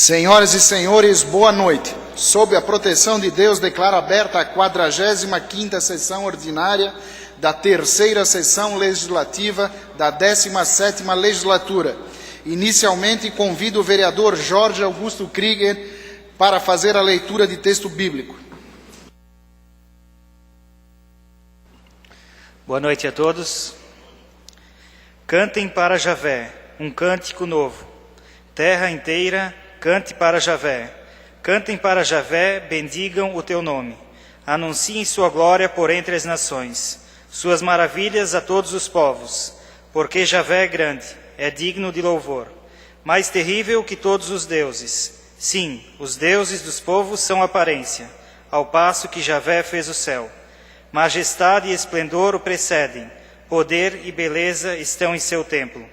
Senhoras e senhores, boa noite. Sob a proteção de Deus, declaro aberta a 45ª sessão ordinária da terceira sessão legislativa da 17ª legislatura. Inicialmente, convido o vereador Jorge Augusto Krieger para fazer a leitura de texto bíblico. Boa noite a todos. Cantem para Javé um cântico novo. Terra inteira, cante para Javé. Cantem para Javé, bendigam o teu nome. Anunciem sua glória por entre as nações, suas maravilhas a todos os povos. Porque Javé é grande, é digno de louvor, mais terrível que todos os deuses. Sim, os deuses dos povos são aparência, ao passo que Javé fez o céu. Majestade e esplendor o precedem, poder e beleza estão em seu templo.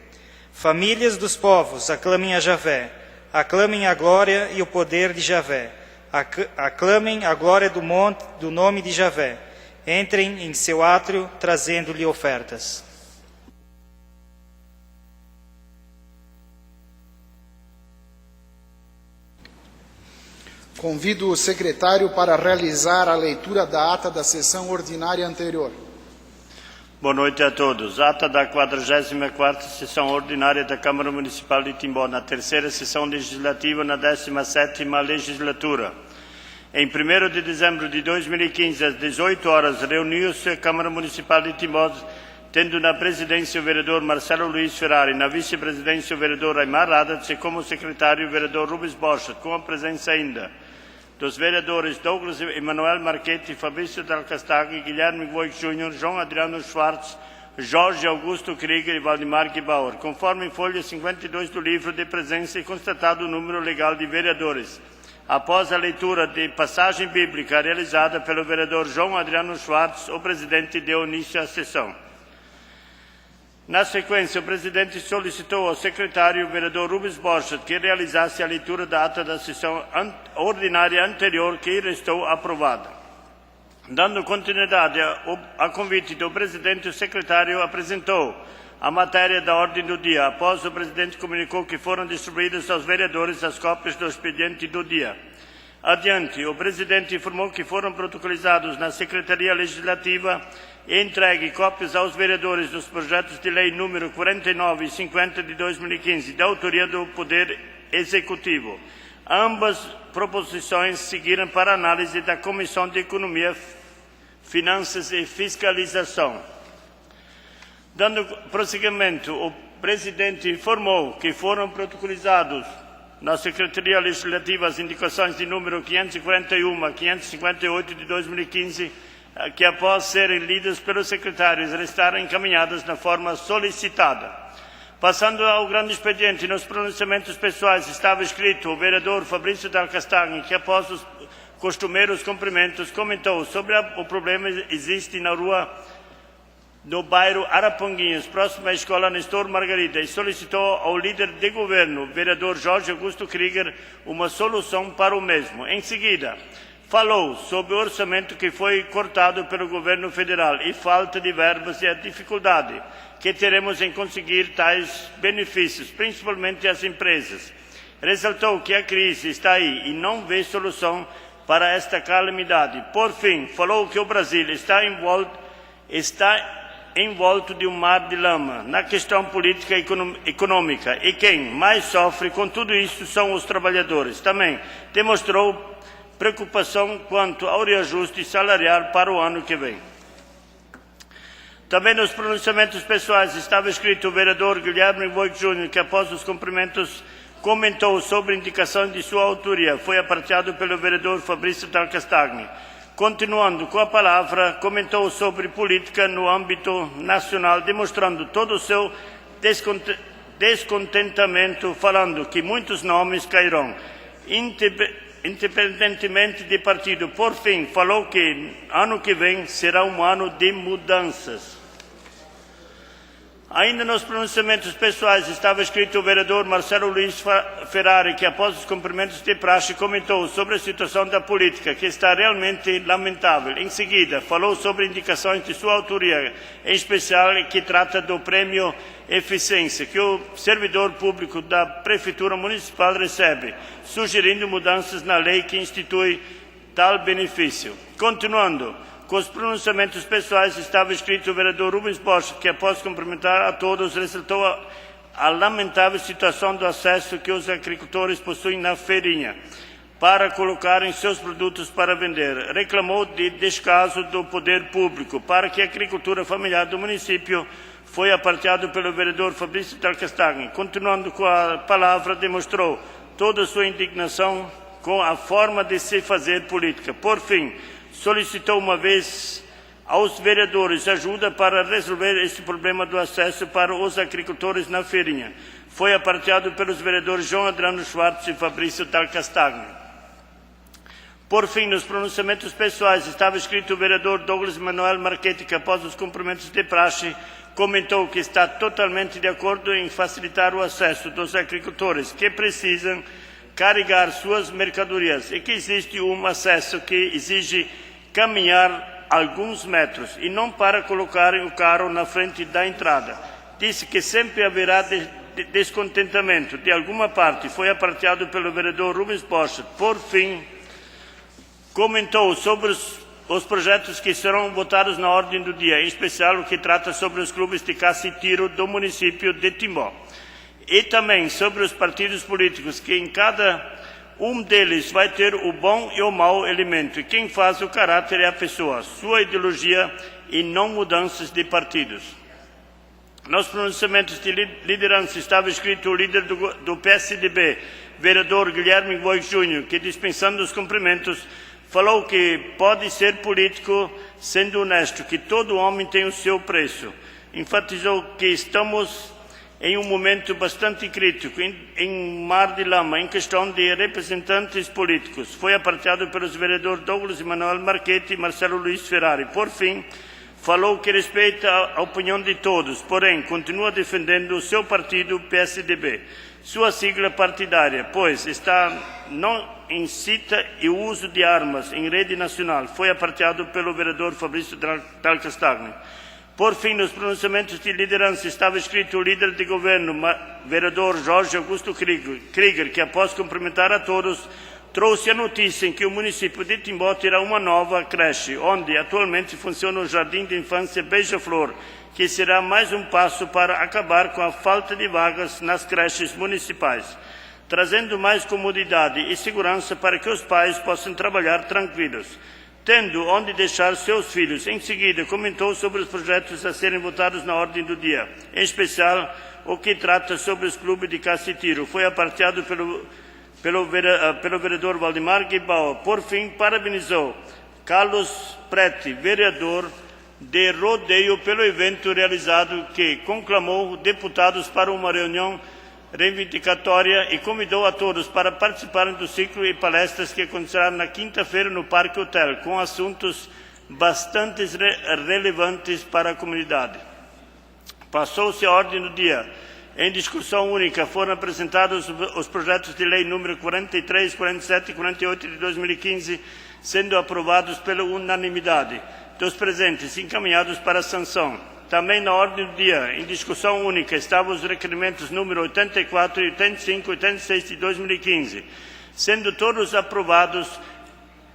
Famílias dos povos, aclamem a Javé, aclamem a glória e o poder de Javé, aclamem a glória do nome de Javé, entrem em seu átrio trazendo-lhe ofertas. Convido o secretário para realizar a leitura da ata da sessão ordinária anterior. Boa noite a todos. Ata da 44ª sessão ordinária da Câmara Municipal de Timbó, na terceira sessão legislativa, na 17ª legislatura. Em 1º de dezembro de 2015, às 18 horas, reuniu-se a Câmara Municipal de Timbó, tendo na presidência o vereador Marcelo Luiz Ferrari, na vice-presidência o vereador Aymar Radatz e como secretário o vereador Rubens Borchardt, com a presença ainda dos vereadores Douglas Emanuel Marchetti, Fabrício Del Castagni, Guilherme Voigt Júnior, João Adriano Schwartz, Jorge Augusto Krieger e Valdemar Gebauer, conforme folha 52 do livro de presença e constatado o número legal de vereadores. Após a leitura de passagem bíblica realizada pelo vereador João Adriano Schwartz, o presidente deu início à sessão. Na sequência, o presidente solicitou ao secretário, o vereador Rubens Borchardt, que realizasse a leitura da ata da sessão ordinária anterior, que restou aprovada. Dando continuidade a convite do presidente, o secretário apresentou a matéria da ordem do dia. Após, o presidente comunicou que foram distribuídas aos vereadores as cópias do expediente do dia. Adiante, o presidente informou que foram protocolizados na Secretaria Legislativa e entregue cópias aos vereadores dos projetos de lei número 49 e 50 de 2015, da autoria do Poder Executivo. Ambas proposições seguiram para análise da Comissão de Economia, Finanças e Fiscalização. Dando prosseguimento, o presidente informou que foram protocolizados na Secretaria Legislativa as indicações de número 541 a 558 de 2015, que após serem lidas pelos secretários, restaram encaminhadas na forma solicitada. Passando ao grande expediente, nos pronunciamentos pessoais estava escrito o vereador Fabrício Del Castagni, que após os costumeiros cumprimentos comentou sobre o problema que existe na rua no bairro Araponguinhos, próximo à escola Nestor Margarida, e solicitou ao líder de governo, o vereador Jorge Augusto Krieger, uma solução para o mesmo. Em seguida, falou sobre o orçamento que foi cortado pelo governo federal e falta de verbas e a dificuldade que teremos em conseguir tais benefícios, principalmente às empresas. Ressaltou que a crise está aí e não vê solução para esta calamidade. Por fim, falou que o Brasil está envolto de um mar de lama na questão política e econômica, e quem mais sofre com tudo isso são os trabalhadores. Também demonstrou preocupação quanto ao reajuste salarial para o ano que vem. Também nos pronunciamentos pessoais estava escrito o vereador Guilherme Voigt Júnior, que após os cumprimentos comentou sobre indicação de sua autoria. Foi apartilhado pelo vereador Fabrício Del Castagni. Continuando com a palavra, comentou sobre política no âmbito nacional, demonstrando todo o seu descontentamento, falando que muitos nomes cairão, independentemente de partido. Por fim, falou que ano que vem será um ano de mudanças. Ainda nos pronunciamentos pessoais estava escrito o vereador Marcelo Luiz Ferrari, que após os cumprimentos de praxe comentou sobre a situação da política, que está realmente lamentável. Em seguida, falou sobre indicações de sua autoria, em especial que trata do prêmio Eficiência, que o servidor público da Prefeitura Municipal recebe, sugerindo mudanças na lei que institui tal benefício. Continuando, com os pronunciamentos pessoais estava escrito o vereador Rubens Bosch, que após cumprimentar a todos, ressaltou a lamentável situação do acesso que os agricultores possuem na feirinha para colocarem seus produtos para vender. Reclamou de descaso do poder público para que a agricultura familiar do município foi aparteado pelo vereador Fabrício Talcastagni. Continuando com a palavra, demonstrou toda a sua indignação com a forma de se fazer política. Por fim, solicitou uma vez aos vereadores ajuda para resolver este problema do acesso para os agricultores na feirinha. Foi aparteado pelos vereadores João Adriano Schwartz e Fabrício Talcastagni. Por fim, nos pronunciamentos pessoais estava escrito o vereador Douglas Manuel Marchetti, que após os cumprimentos de praxe comentou que está totalmente de acordo em facilitar o acesso dos agricultores que precisam carregar suas mercadorias e que existe um acesso que exige caminhar alguns metros e não para colocarem o carro na frente da entrada. Disse que sempre haverá descontentamento de alguma parte. Foi aparteado pelo vereador Rubens Bosch. Por fim, comentou sobre os projetos que serão votados na ordem do dia, em especial o que trata sobre os clubes de caça e tiro do município de Timbó. E também sobre os partidos políticos, que em cada um deles vai ter o bom e o mau elemento. E quem faz o caráter é a pessoa, sua ideologia e não mudanças de partidos. Nos pronunciamentos de liderança estava escrito o líder do PSDB, vereador Guilherme Boix Júnior, que dispensando os cumprimentos, falou que pode ser político sendo honesto, que todo homem tem o seu preço. Enfatizou que estamos em um momento bastante crítico, em mar de lama, em questão de representantes políticos. Foi aparteado pelos vereadores Douglas Manuel Marchetti e Marcelo Luiz Ferrari. Por fim, falou que respeita a opinião de todos, porém continua defendendo o seu partido PSDB, sua sigla partidária, pois não incita o uso de armas em rede nacional. Foi aparteado pelo vereador Fabrício Talcastagni. Por fim, nos pronunciamentos de liderança estava escrito o líder de governo, vereador Jorge Augusto Krieger, que após cumprimentar a todos, trouxe a notícia em que o município de Timbó terá uma nova creche, onde atualmente funciona o Jardim de Infância Beija-Flor, que será mais um passo para acabar com a falta de vagas nas creches municipais, trazendo mais comodidade e segurança para que os pais possam trabalhar tranquilos, tendo onde deixar seus filhos. Em seguida, comentou sobre os projetos a serem votados na ordem do dia, em especial o que trata sobre os clubes de caça e tiro. Foi aparteado pelo vereador Valdemar Guibal. Por fim, parabenizou Carlos Preti, vereador de Rodeio, pelo evento realizado, que conclamou deputados para uma reunião reivindicatória e convidou a todos para participarem do ciclo e palestras que acontecerá na quinta-feira no Parque Hotel, com assuntos bastante relevantes para a comunidade. Passou-se a ordem do dia. Em discussão única foram apresentados os projetos de lei número 43, 47 e 48 de 2015, sendo aprovados pela unanimidade dos presentes, encaminhados para a sanção. Também na ordem do dia, em discussão única, estavam os requerimentos número 84, 85 e 86 de 2015, sendo todos aprovados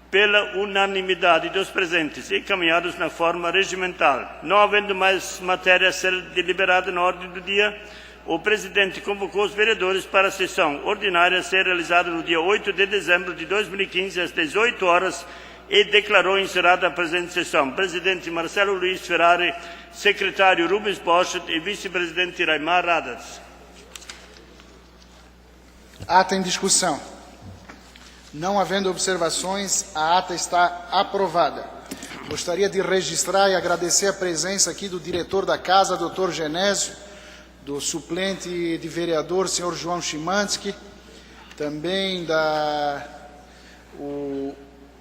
pela unanimidade dos presentes e encaminhados na forma regimental. Não havendo mais matéria a ser deliberada na ordem do dia, o presidente convocou os vereadores para a sessão ordinária a ser realizada no dia 8 de dezembro de 2015, às 18 horas, e declarou encerrada a presente sessão. Presidente Marcelo Luiz Ferrari, secretário Rubens Bosch e vice-presidente Raimar Radas. Ata em discussão. Não havendo observações, a ata está aprovada. Gostaria de registrar e agradecer a presença aqui do diretor da Casa, Dr. Genésio, do suplente de vereador, senhor João Chimansky, também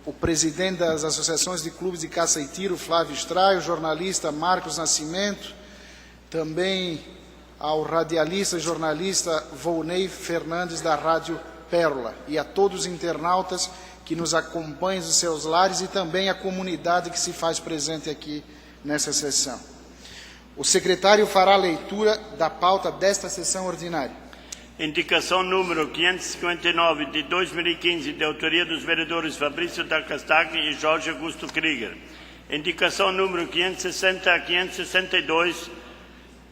o presidente das associações de clubes de caça e tiro, Flávio Straio, o jornalista Marcos Nascimento, Também ao radialista e jornalista Volney Fernandes, da Rádio Pérola, e a todos os internautas que nos acompanham dos seus lares e também a comunidade que se faz presente aqui nessa sessão. O secretário fará a leitura da pauta desta sessão ordinária. Indicação número 559 de 2015, de autoria dos vereadores Fabrício da Castagna e Jorge Augusto Krieger. Indicação número 560 a 562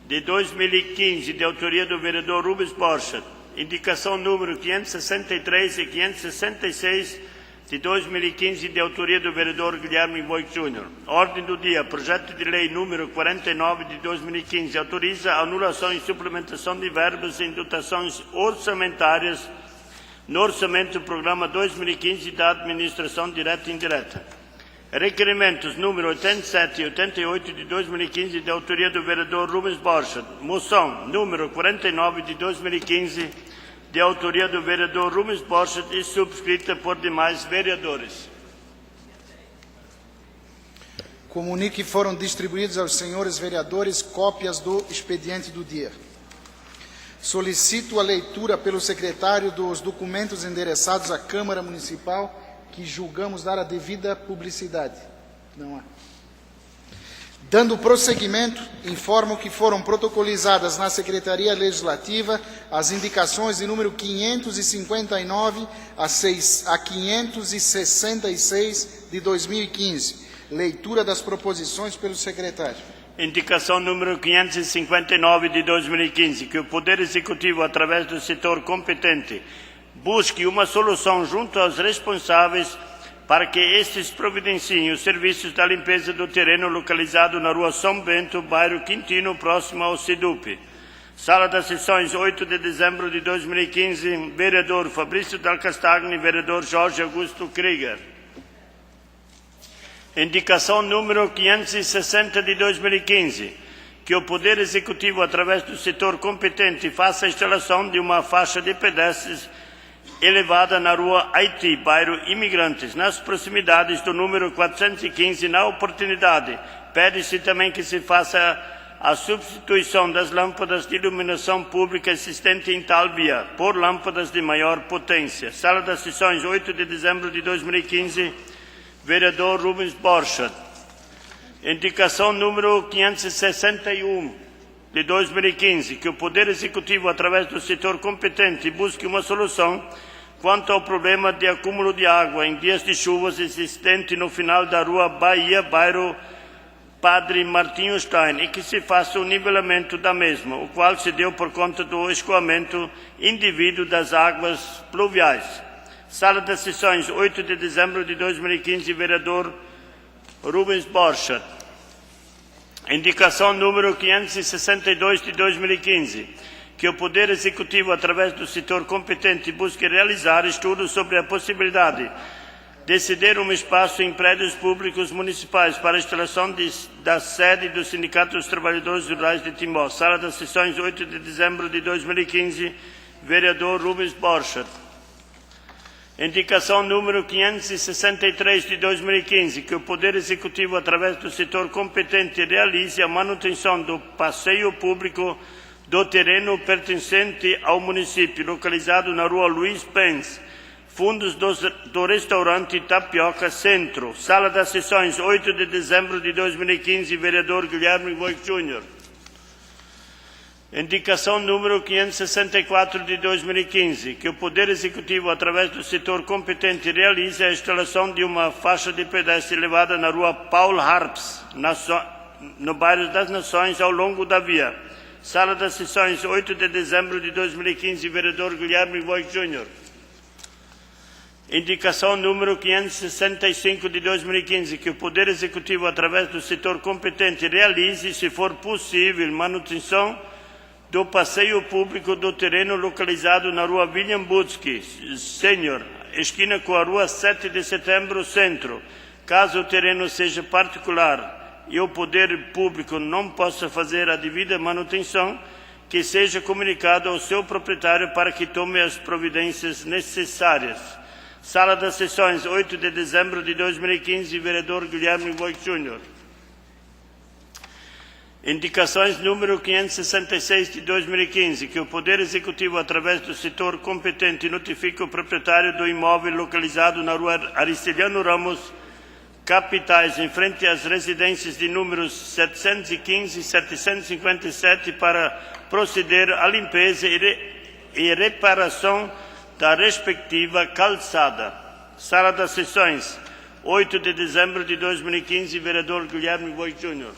de 2015, de autoria do vereador Rubens Borchardt. Indicação número 563 e 566 de 2015, de autoria do vereador Guilherme Voigt Júnior. Ordem do dia. Projeto de lei número 49 de 2015 autoriza a anulação e suplementação de verbas em dotações orçamentárias no orçamento do programa 2015 da administração direta e indireta. Requerimentos número 87 e 88 de 2015, de autoria do vereador Rubens Borchardt. Moção número 49 de 2015, de autoria do vereador Rubens Borchardt e subscrita por demais vereadores. Comunique que foram distribuídos aos senhores vereadores cópias do expediente do dia. Solicito a leitura pelo secretário dos documentos endereçados à Câmara Municipal, que julgamos dar a devida publicidade. Não há. Dando prosseguimento, informo que foram protocolizadas na Secretaria Legislativa as indicações de número 559 a 566 de 2015. Leitura das proposições pelo secretário. Indicação número 559 de 2015, que o Poder Executivo, através do setor competente, busque uma solução junto aos responsáveis para que estes providenciem os serviços da limpeza do terreno localizado na Rua São Bento, bairro Quintino, próximo ao SEDUP. Sala das Sessões, 8 de dezembro de 2015, vereador Fabrício da Castagna e vereador Jorge Augusto Krieger. Indicação número 560 de 2015, que o Poder Executivo, através do setor competente, faça a instalação de uma faixa de pedestres elevada na Rua Haiti, bairro Imigrantes, nas proximidades do número 415. Na oportunidade, pede-se também que se faça a substituição das lâmpadas de iluminação pública existentes em tal via por lâmpadas de maior potência. Sala das Sessões, 8 de dezembro de 2015, vereador Rubens Borchardt. Indicação número 561 de 2015, que o Poder Executivo, através do setor competente, busque uma solução quanto ao problema de acúmulo de água em dias de chuvas existente no final da Rua Bahia, bairro Padre Martinho Stein, e que se faça o nivelamento da mesma, o qual se deu por conta do escoamento indevido das águas pluviais. Sala das Sessões, 8 de dezembro de 2015, vereador Rubens Borchardt. Indicação número 562 de 2015, que o Poder Executivo, através do setor competente, busque realizar estudos sobre a possibilidade de ceder um espaço em prédios públicos municipais para a instalação da sede do Sindicato dos Trabalhadores Rurais de Timbó. Sala das Sessões, 8 de dezembro de 2015, vereador Rubens Borchardt. Indicação número 563 de 2015, que o Poder Executivo, através do setor competente, realize a manutenção do passeio público do terreno pertencente ao município, localizado na Rua Luiz Pens, fundos do restaurante Tapioca Centro. Sala das Sessões, 8 de dezembro de 2015, vereador Guilherme Voigt Júnior. Indicação número 564 de 2015, que o Poder Executivo, através do setor competente, realize a instalação de uma faixa de pedestre elevada na Rua Paul Harps, no bairro das Nações, ao longo da via. Sala das Sessões, 8 de dezembro de 2015, vereador Guilherme Voigt Júnior. Indicação número 565 de 2015, que o Poder Executivo, através do setor competente, realize, se for possível, manutenção do passeio público do terreno localizado na Rua William Butsky, Sênior, esquina com a Rua 7 de Setembro, Centro. Caso o terreno seja particular e o poder público não possa fazer a devida manutenção, que seja comunicado ao seu proprietário para que tome as providências necessárias. Sala das Sessões, 8 de dezembro de 2015, vereador Guilherme Voigt Júnior. Indicações número 566 de 2015, que o Poder Executivo, através do setor competente, notifica o proprietário do imóvel localizado na rua Aristiliano Ramos, Capitais, em frente às residências de números 715 e 757, para proceder à limpeza e reparação da respectiva calçada. Sala das Sessões, 8 de dezembro de 2015, vereador Guilherme Voigt Júnior.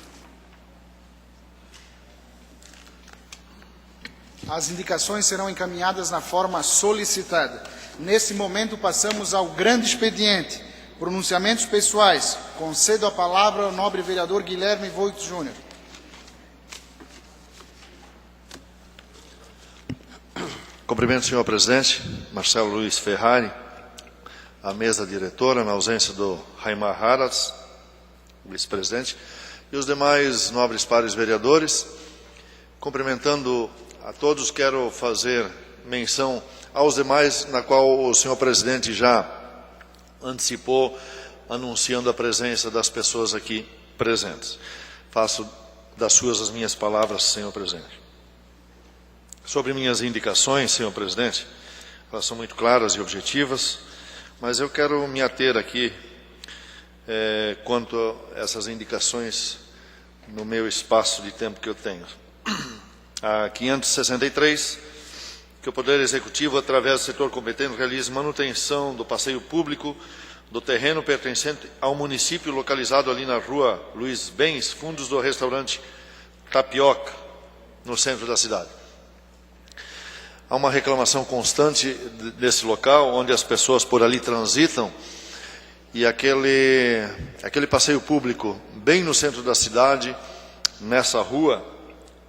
As indicações serão encaminhadas na forma solicitada. Nesse momento, passamos ao grande expediente. Pronunciamentos pessoais. Concedo a palavra ao nobre vereador Guilherme Voigt Júnior. Cumprimento o senhor presidente, Marcelo Luiz Ferrari, a mesa diretora, na ausência do Raimar Haralds, vice-presidente, e os demais nobres pares vereadores. Cumprimentando a todos, quero fazer menção aos demais, na qual o senhor presidente já antecipou, anunciando a presença das pessoas aqui presentes. Faço das suas as minhas palavras, senhor presidente. Sobre minhas indicações, senhor presidente, elas são muito claras e objetivas, mas eu quero me ater aqui quanto a essas indicações no meu espaço de tempo que eu tenho. A 563, que o Poder Executivo, através do setor competente, realize manutenção do passeio público do terreno pertencente ao município, localizado ali na rua Luiz Bens, fundos do restaurante Tapioca, no centro da cidade. Há uma reclamação constante desse local, onde as pessoas por ali transitam, e aquele passeio público bem no centro da cidade, nessa rua,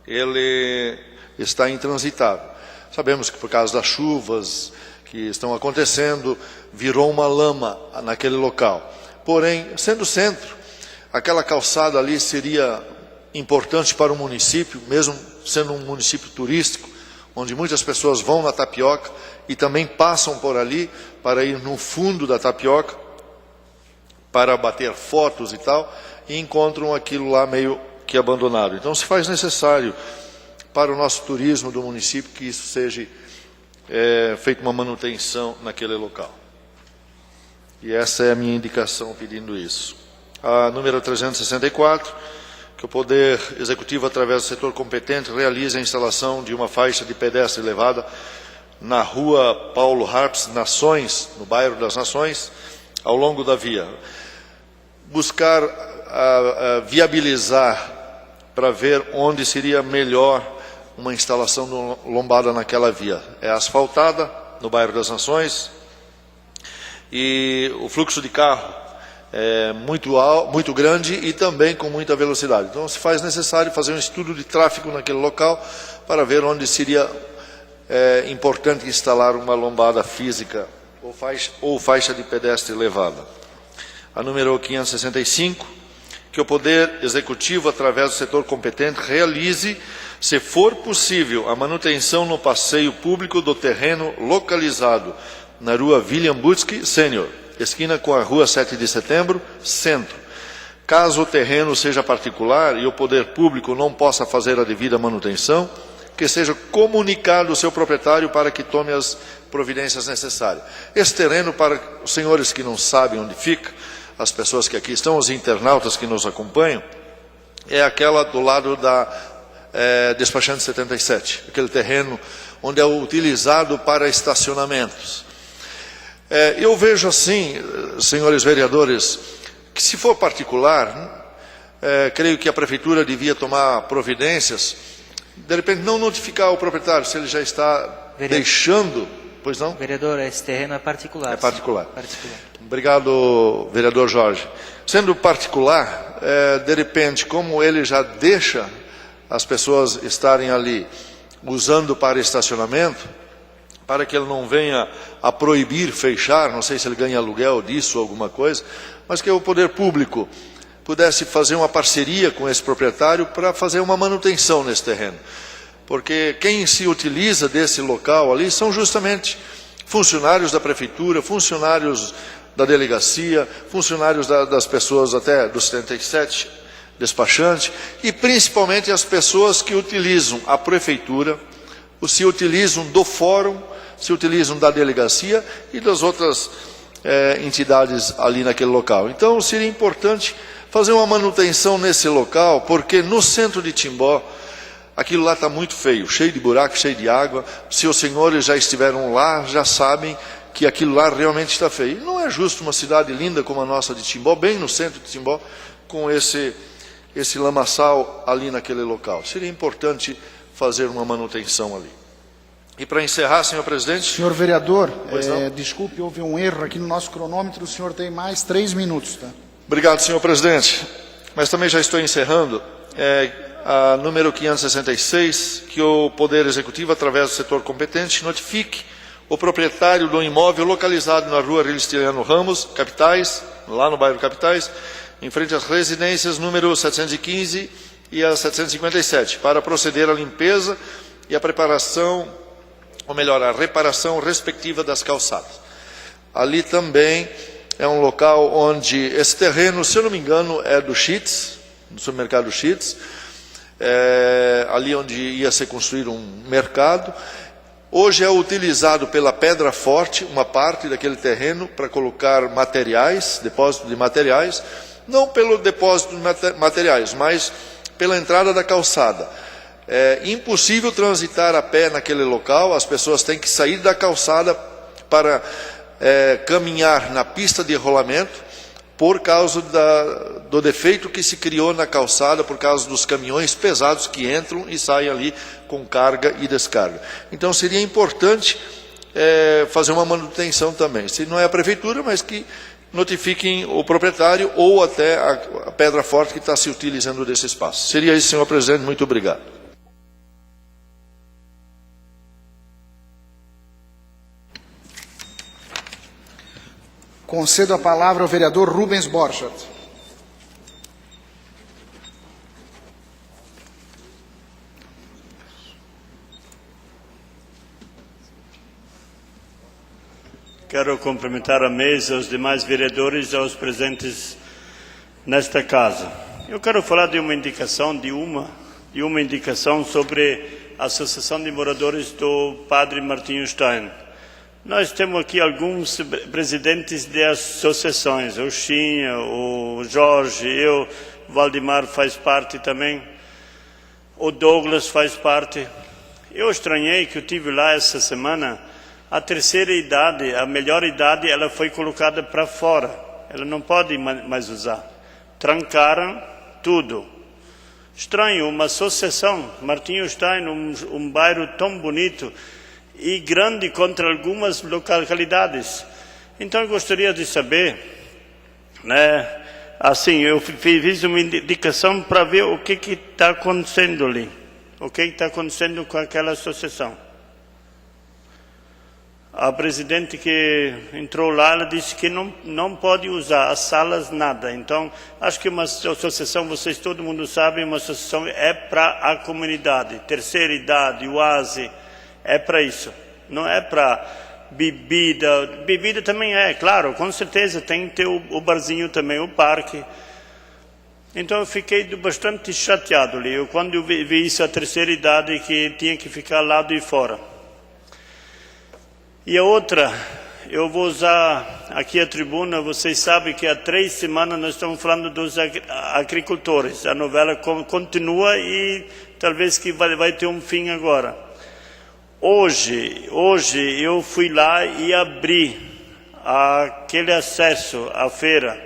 ele está intransitável. Sabemos que por causa das chuvas que estão acontecendo, virou uma lama naquele local. Porém, sendo centro, aquela calçada ali seria importante para o município, mesmo sendo um município turístico, onde muitas pessoas vão na Tapioca e também passam por ali para ir no fundo da Tapioca, para bater fotos e tal, e encontram aquilo lá meio que abandonado. Então se faz necessário para o nosso turismo do município que isso seja feita uma manutenção naquele local. E essa é a minha indicação pedindo isso. A número 364, que o Poder Executivo, através do setor competente, realize a instalação de uma faixa de pedestre elevada na rua Paulo Harps, Nações, no bairro das Nações, ao longo da via. Buscar viabilizar para ver onde seria melhor uma instalação de lombada naquela via. É asfaltada no bairro das Nações e o fluxo de carro é muito grande e também com muita velocidade. Então se faz necessário fazer um estudo de tráfego naquele local para ver onde seria importante instalar uma lombada física ou faixa de pedestre elevada. A número 565, que o Poder Executivo, através do setor competente, realize, se for possível, a manutenção no passeio público do terreno localizado na rua William Butsky Sênior, esquina com a rua 7 de setembro, centro. Caso o terreno seja particular e o poder público não possa fazer a devida manutenção, que seja comunicado ao seu proprietário para que tome as providências necessárias. Esse terreno, para os senhores que não sabem onde fica, as pessoas que aqui estão, os internautas que nos acompanham, é aquela do lado da Despachante 77, aquele terreno onde é utilizado para estacionamentos. Eu vejo assim, senhores vereadores, que se for particular, creio que a prefeitura devia tomar providências, de repente não notificar o proprietário, se ele já está deixando, pois não? Vereador, esse terreno é particular. É particular. Obrigado, vereador Jorge. Sendo particular, de repente, como ele já deixa as pessoas estarem ali usando para estacionamento, para que ele não venha a proibir fechar, não sei se ele ganha aluguel disso ou alguma coisa, mas que o poder público pudesse fazer uma parceria com esse proprietário para fazer uma manutenção nesse terreno. Porque quem se utiliza desse local ali são justamente funcionários da prefeitura, funcionários da delegacia, funcionários das pessoas até dos 77 despachante, e principalmente as pessoas que utilizam a prefeitura, se utilizam do fórum, se utilizam da delegacia e das outras entidades ali naquele local. Então seria importante fazer uma manutenção nesse local, porque no centro de Timbó, aquilo lá está muito feio, cheio de buraco, cheio de água. Se os senhores já estiveram lá, já sabem que aquilo lá realmente está feio. E não é justo uma cidade linda como a nossa de Timbó, bem no centro de Timbó, com esse lamaçal ali naquele local. Seria importante fazer uma manutenção ali. E para encerrar, senhor presidente... Senhor vereador, desculpe, houve um erro aqui no nosso cronômetro, o senhor tem mais 3 minutos. Tá? Obrigado, senhor presidente. Mas também já estou encerrando. A número 566, que o Poder Executivo, através do setor competente, notifique o proprietário do imóvel localizado na rua Aristiliano Ramos, Capitais, lá no bairro Capitais, em frente às residências número 715 e a 757, para proceder à limpeza e à preparação, ou melhor, à reparação respectiva das calçadas. Ali também é um local onde esse terreno, se eu não me engano, é do Chits, do supermercado Chits, ali onde ia ser construído um mercado. Hoje é utilizado pela Pedra Forte, uma parte daquele terreno, para colocar materiais, depósito de materiais, não pelo depósito de materiais, mas pela entrada da calçada. É impossível transitar a pé naquele local, as pessoas têm que sair da calçada para caminhar na pista de rolamento, por causa do defeito que se criou na calçada, por causa dos caminhões pesados que entram e saem ali com carga e descarga. Então seria importante fazer uma manutenção também. Se não é a prefeitura, mas que notifiquem o proprietário ou até a Pedra Forte que está se utilizando desse espaço. Seria isso, senhor presidente. Muito obrigado. Concedo a palavra ao vereador Rubens Borchardt. Quero cumprimentar a mesa, os demais vereadores e os presentes nesta casa. Eu quero falar de uma indicação, sobre a Associação de Moradores do Padre Martinho Stein. Nós temos aqui alguns presidentes de associações, o Xinha, o Jorge, eu, o Valdemar faz parte também, o Douglas faz parte. Eu estranhei que eu tive lá essa semana, a terceira idade, a melhor idade, ela foi colocada para fora, ela não pode mais usar. Trancaram tudo. Estranho, uma associação, Martinho Stein, um bairro tão bonito, e grande contra algumas localidades. Então eu gostaria de saber, assim, eu fiz uma indicação para ver o que está acontecendo ali, o que está acontecendo com aquela associação. A presidente que entrou lá, ela disse que não pode usar as salas, nada. Então, acho que uma associação, vocês todo mundo sabe, uma associação é para a comunidade, terceira idade, UASE, é para isso, não é para bebida. Bebida também claro, com certeza tem que ter o barzinho também, o parque. Então eu fiquei bastante chateado ali, quando eu vi isso, a terceira idade, que tinha que ficar lá de fora. E a outra, eu vou usar aqui a tribuna, vocês sabem que há 3 semanas nós estamos falando dos agricultores, a novela continua e talvez que vai ter um fim agora. Hoje eu fui lá e abri aquele acesso à feira.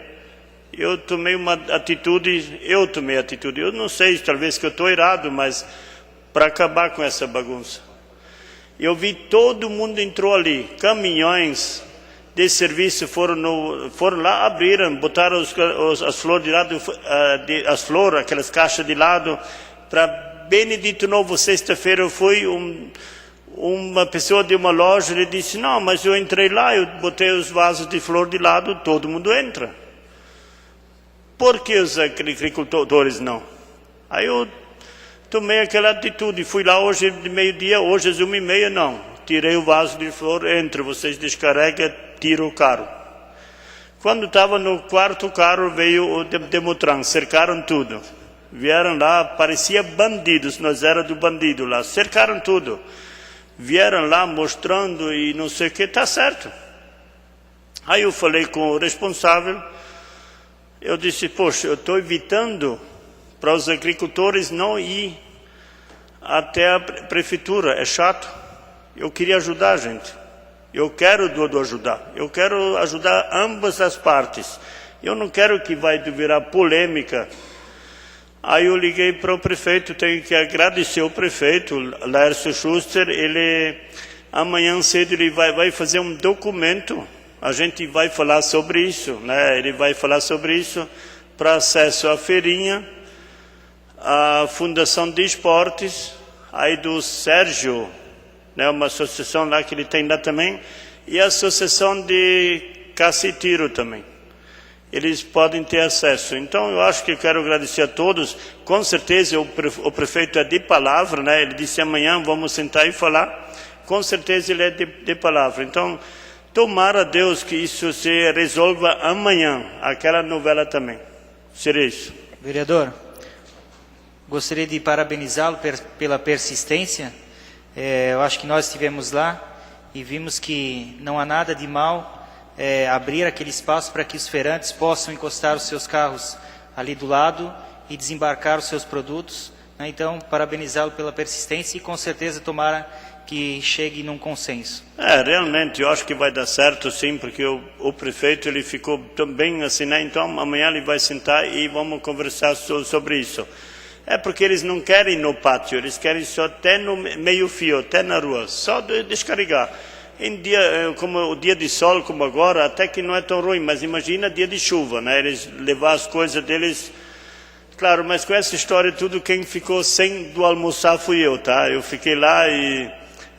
Eu tomei atitude, eu não sei, talvez que eu estou errado, mas para acabar com essa bagunça. Eu vi todo mundo entrou ali, caminhões de serviço foram lá, abriram, botaram as flores de lado, aquelas caixas de lado, para Benedito Novo, sexta-feira eu fui, uma pessoa de uma loja, ele disse, não, mas eu entrei lá, eu botei os vasos de flor de lado, todo mundo entra. Por que os agricultores não? Aí eu tomei aquela atitude, fui lá hoje de meio-dia, hoje às 1h30, não. Tirei o vaso de flor, entra, vocês descarregam, tira o carro. Quando estava no quarto carro, veio o Demotran, cercaram tudo. Vieram lá, parecia bandidos, nós éramos do bandido lá, cercaram tudo. Vieram lá mostrando e não sei o que, tá certo. Aí eu falei com o responsável, eu disse, poxa, eu estou evitando para os agricultores não ir até a prefeitura, é chato. Eu queria ajudar a gente, eu quero ajudar, eu quero ajudar ambas as partes. Eu não quero que vai virar polêmica. Aí eu liguei para o prefeito, tenho que agradecer o prefeito, Laércio Schuster, ele amanhã cedo ele vai fazer um documento, a gente vai falar sobre isso, né? Ele vai falar sobre isso para acesso à feirinha, a Fundação de Esportes, aí do Sérgio, né? Uma associação lá que ele tem lá também, e a Associação de Caça e Tiro também. Eles podem ter acesso. Então, eu acho que eu quero agradecer a todos. Com certeza, o prefeito é de palavra, né? Ele disse amanhã vamos sentar e falar. Com certeza, ele é de palavra. Então, tomara a Deus que isso se resolva amanhã. Aquela novela também. Seria isso. Vereador, gostaria de parabenizá-lo pela persistência. Eu acho que nós estivemos lá e vimos que não há nada de mal abrir aquele espaço para que os feirantes possam encostar os seus carros ali do lado e desembarcar os seus produtos, né? Então, parabenizá-lo pela persistência e com certeza tomara que chegue num consenso. Realmente, eu acho que vai dar certo sim, porque o prefeito ele ficou também assim, né? Então amanhã ele vai sentar e vamos conversar sobre isso. Porque eles não querem no pátio, eles querem só até no meio fio, até na rua, só descarregar. Em dia, como o dia de sol, como agora, até que não é tão ruim, mas imagina dia de chuva, né? Eles levar as coisas deles, claro, mas com essa história tudo, quem ficou sem do almoçar fui eu, tá? Eu fiquei lá e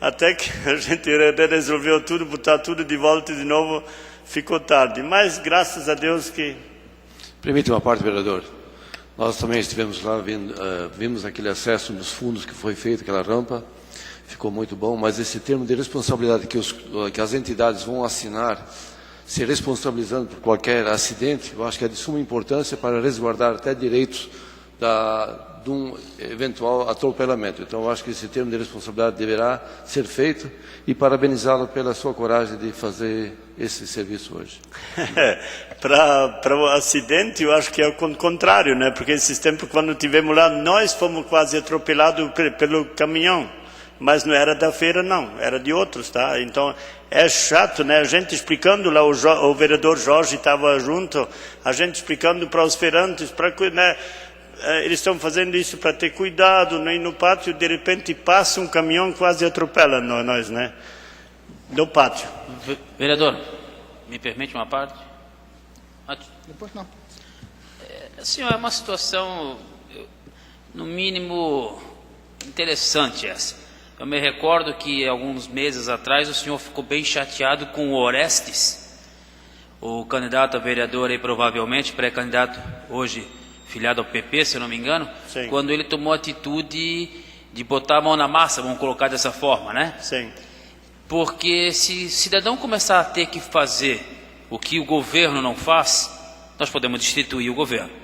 até que a gente resolveu tudo, botar tudo de volta de novo, ficou tarde, mas graças a Deus que... Permite uma parte, vereador. Nós também estivemos lá, vimos aquele acesso dos fundos que foi feito, aquela rampa, ficou muito bom, mas esse termo de responsabilidade que as entidades vão assinar, se responsabilizando por qualquer acidente, eu acho que é de suma importância para resguardar até direitos de um eventual atropelamento. Então, eu acho que esse termo de responsabilidade deverá ser feito e parabenizá-lo pela sua coragem de fazer esse serviço hoje. Para o acidente, eu acho que é o contrário, né? Porque esses tempos, quando estivemos lá, nós fomos quase atropelados pelo caminhão. Mas não era da feira, não, era de outros, tá? Então, é chato, né? A gente explicando lá, o vereador Jorge estava junto, a gente explicando para os feirantes, né? Eles estão fazendo isso para ter cuidado, né? E no pátio, de repente, passa um caminhão quase atropela nós, né? No pátio. Vereador, me permite uma parte? Depois não. Senhor, é uma situação, no mínimo, interessante essa. Eu me recordo que alguns meses atrás o senhor ficou bem chateado com o Orestes, o candidato a vereador aí, provavelmente pré-candidato hoje filiado ao PP, se eu não me engano, sim, quando ele tomou a atitude de botar a mão na massa, vamos colocar dessa forma, né? Sim. Porque se o cidadão começar a ter que fazer o que o governo não faz, nós podemos destituir o governo.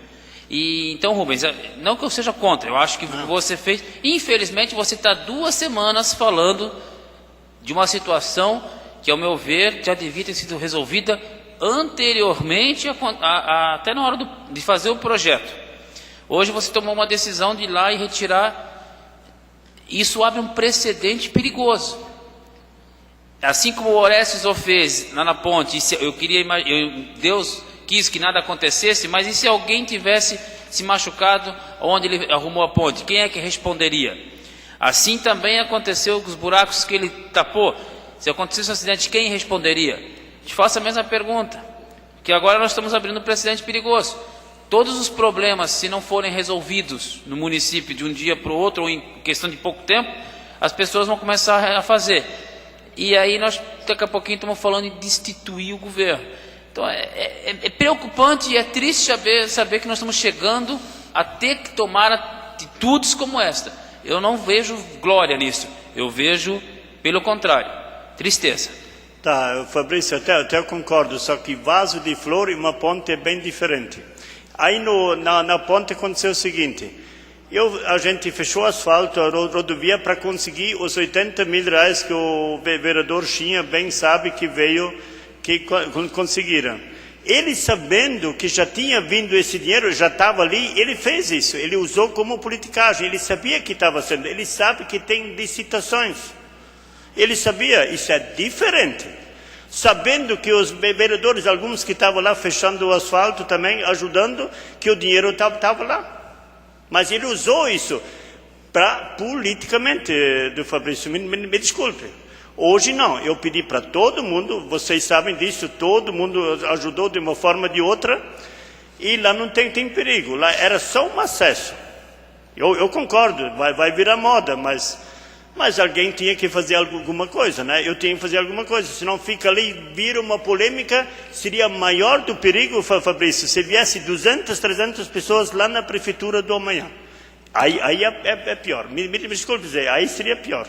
E, então, Rubens, não que eu seja contra, eu acho que você fez... Infelizmente, você está 2 semanas falando de uma situação que, ao meu ver, já devia ter sido resolvida anteriormente, até na hora de fazer o projeto. Hoje você tomou uma decisão de ir lá e retirar. Isso abre um precedente perigoso. Assim como o Orestes o fez lá na ponte, Deus quis que nada acontecesse, mas e se alguém tivesse se machucado onde ele arrumou a ponte? Quem é que responderia? Assim também aconteceu com os buracos que ele tapou. Se acontecesse um acidente, quem responderia? Te faço a mesma pergunta, que agora nós estamos abrindo um precedente perigoso. Todos os problemas, se não forem resolvidos no município de um dia para o outro, ou em questão de pouco tempo, as pessoas vão começar a fazer. E aí nós, daqui a pouquinho, estamos falando em destituir o governo. Então é preocupante e é triste saber que nós estamos chegando a ter que tomar atitudes como esta. Eu não vejo glória nisso, eu vejo, pelo contrário, tristeza. Tá, Fabrício, até eu concordo, só que vaso de flor e uma ponte é bem diferente. Aí na ponte aconteceu o seguinte, A gente fechou o asfalto, a rodovia, para conseguir os 80 mil reais que o vereador Chinha bem sabe que veio, que conseguiram. Ele, sabendo que já tinha vindo esse dinheiro, já estava ali, ele fez isso. Ele usou como politicagem. Ele sabia que estava sendo. Ele sabe que tem licitações. Ele sabia, isso é diferente. Sabendo que os vereadores, alguns que estavam lá fechando o asfalto também, ajudando, que o dinheiro estava lá. Mas ele usou isso politicamente, do Fabrício, me desculpe. Hoje não, eu pedi para todo mundo, vocês sabem disso, todo mundo ajudou de uma forma ou de outra, e lá não tem perigo, lá era só um acesso. Eu concordo, vai virar moda, mas alguém tinha que fazer alguma coisa, né? Eu tinha que fazer alguma coisa, senão fica ali, vira uma polêmica, seria maior do perigo, Fabrício, se viesse 200, 300 pessoas lá na prefeitura do amanhã. Aí é pior, me desculpe dizer, aí seria pior.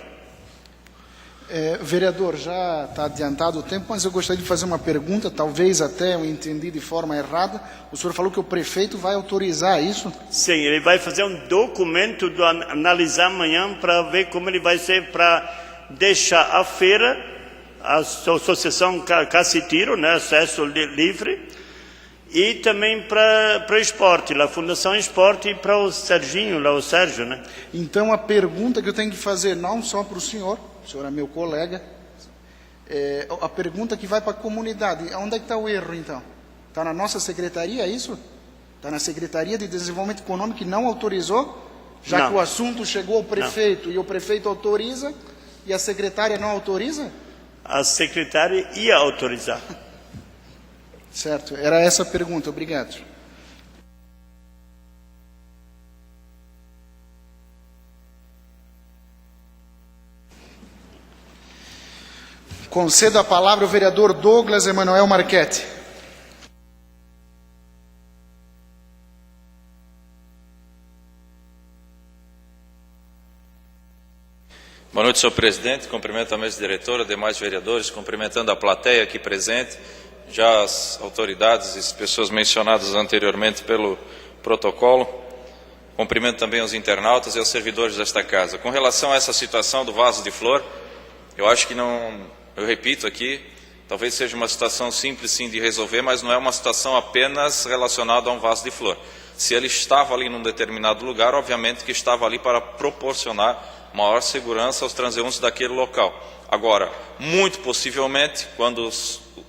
Vereador, já está adiantado o tempo, mas eu gostaria de fazer uma pergunta, talvez até eu entendi de forma errada. O senhor falou que o prefeito vai autorizar isso? Sim, ele vai fazer um documento, analisar amanhã para ver como ele vai ser, para deixar a feira, a associação Cacitiro, né, acesso livre, e também para o esporte, a Fundação Esporte, e para o Sérgio, né? Então a pergunta que eu tenho que fazer, não só para o senhor é meu colega, a pergunta que vai para a comunidade, onde é que está o erro então? Está na nossa secretaria, é isso? Está na Secretaria de Desenvolvimento Econômico que não autorizou? Já que o assunto chegou ao prefeito e o prefeito autoriza e a secretária não autoriza? A secretária ia autorizar. Certo, era essa a pergunta, obrigado. Concedo a palavra ao vereador Douglas Emanuel Marchetti. Boa noite, senhor presidente. Cumprimento a mesa diretora, demais vereadores, cumprimentando a plateia aqui presente, já as autoridades e as pessoas mencionadas anteriormente pelo protocolo. Cumprimento também os internautas e os servidores desta casa. Com relação a essa situação do vaso de flor, eu acho que não... Eu repito aqui, talvez seja uma situação simples sim de resolver, mas não é uma situação apenas relacionada a um vaso de flor. Se ele estava ali num determinado lugar, obviamente que estava ali para proporcionar maior segurança aos transeuntes daquele local. Agora, muito possivelmente, quando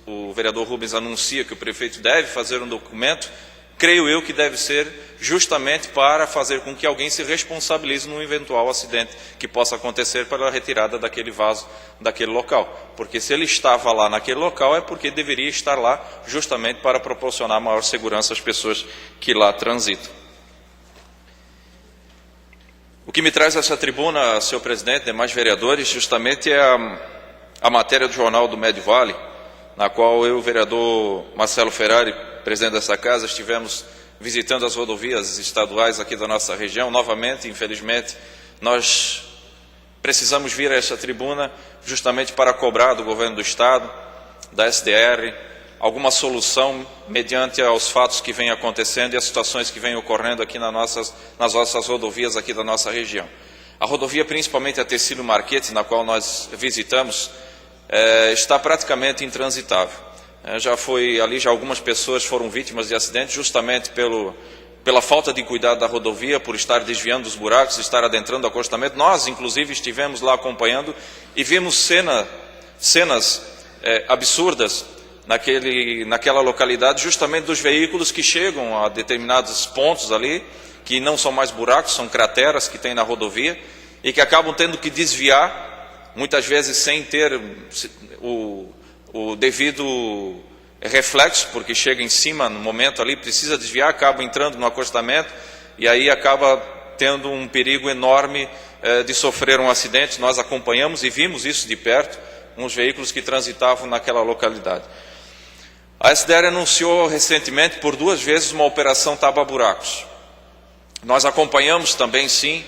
o vereador Rubens anuncia que o prefeito deve fazer um documento, creio eu que deve ser justamente para fazer com que alguém se responsabilize num eventual acidente que possa acontecer para a retirada daquele vaso daquele local. Porque se ele estava lá naquele local é porque deveria estar lá justamente para proporcionar maior segurança às pessoas que lá transitam. O que me traz a essa tribuna, senhor presidente, demais vereadores, justamente é a matéria do jornal do Médio Vale, na qual eu e o vereador Marcelo Ferrari, presidente dessa casa, estivemos visitando as rodovias estaduais aqui da nossa região. Novamente, infelizmente, nós precisamos vir a esta tribuna justamente para cobrar do governo do Estado, da SDR, alguma solução mediante aos fatos que vêm acontecendo e as situações que vêm ocorrendo aqui nas nossas rodovias aqui da nossa região. A rodovia, principalmente a Tecílio Marchetti, na qual nós visitamos, está praticamente intransitável. Já algumas pessoas foram vítimas de acidentes justamente pela falta de cuidado da rodovia, por estar desviando os buracos, estar adentrando o acostamento. Nós, inclusive, estivemos lá acompanhando e vimos cenas absurdas naquela localidade, justamente dos veículos que chegam a determinados pontos ali, que não são mais buracos, são crateras que tem na rodovia e que acabam tendo que desviar, muitas vezes sem ter o devido reflexo, porque chega em cima no momento ali, precisa desviar, acaba entrando no acostamento e aí acaba tendo um perigo enorme de sofrer um acidente. Nós acompanhamos e vimos isso de perto, uns veículos que transitavam naquela localidade. A SDR anunciou recentemente por 2 vezes uma operação tapa-buracos. Nós acompanhamos também, sim,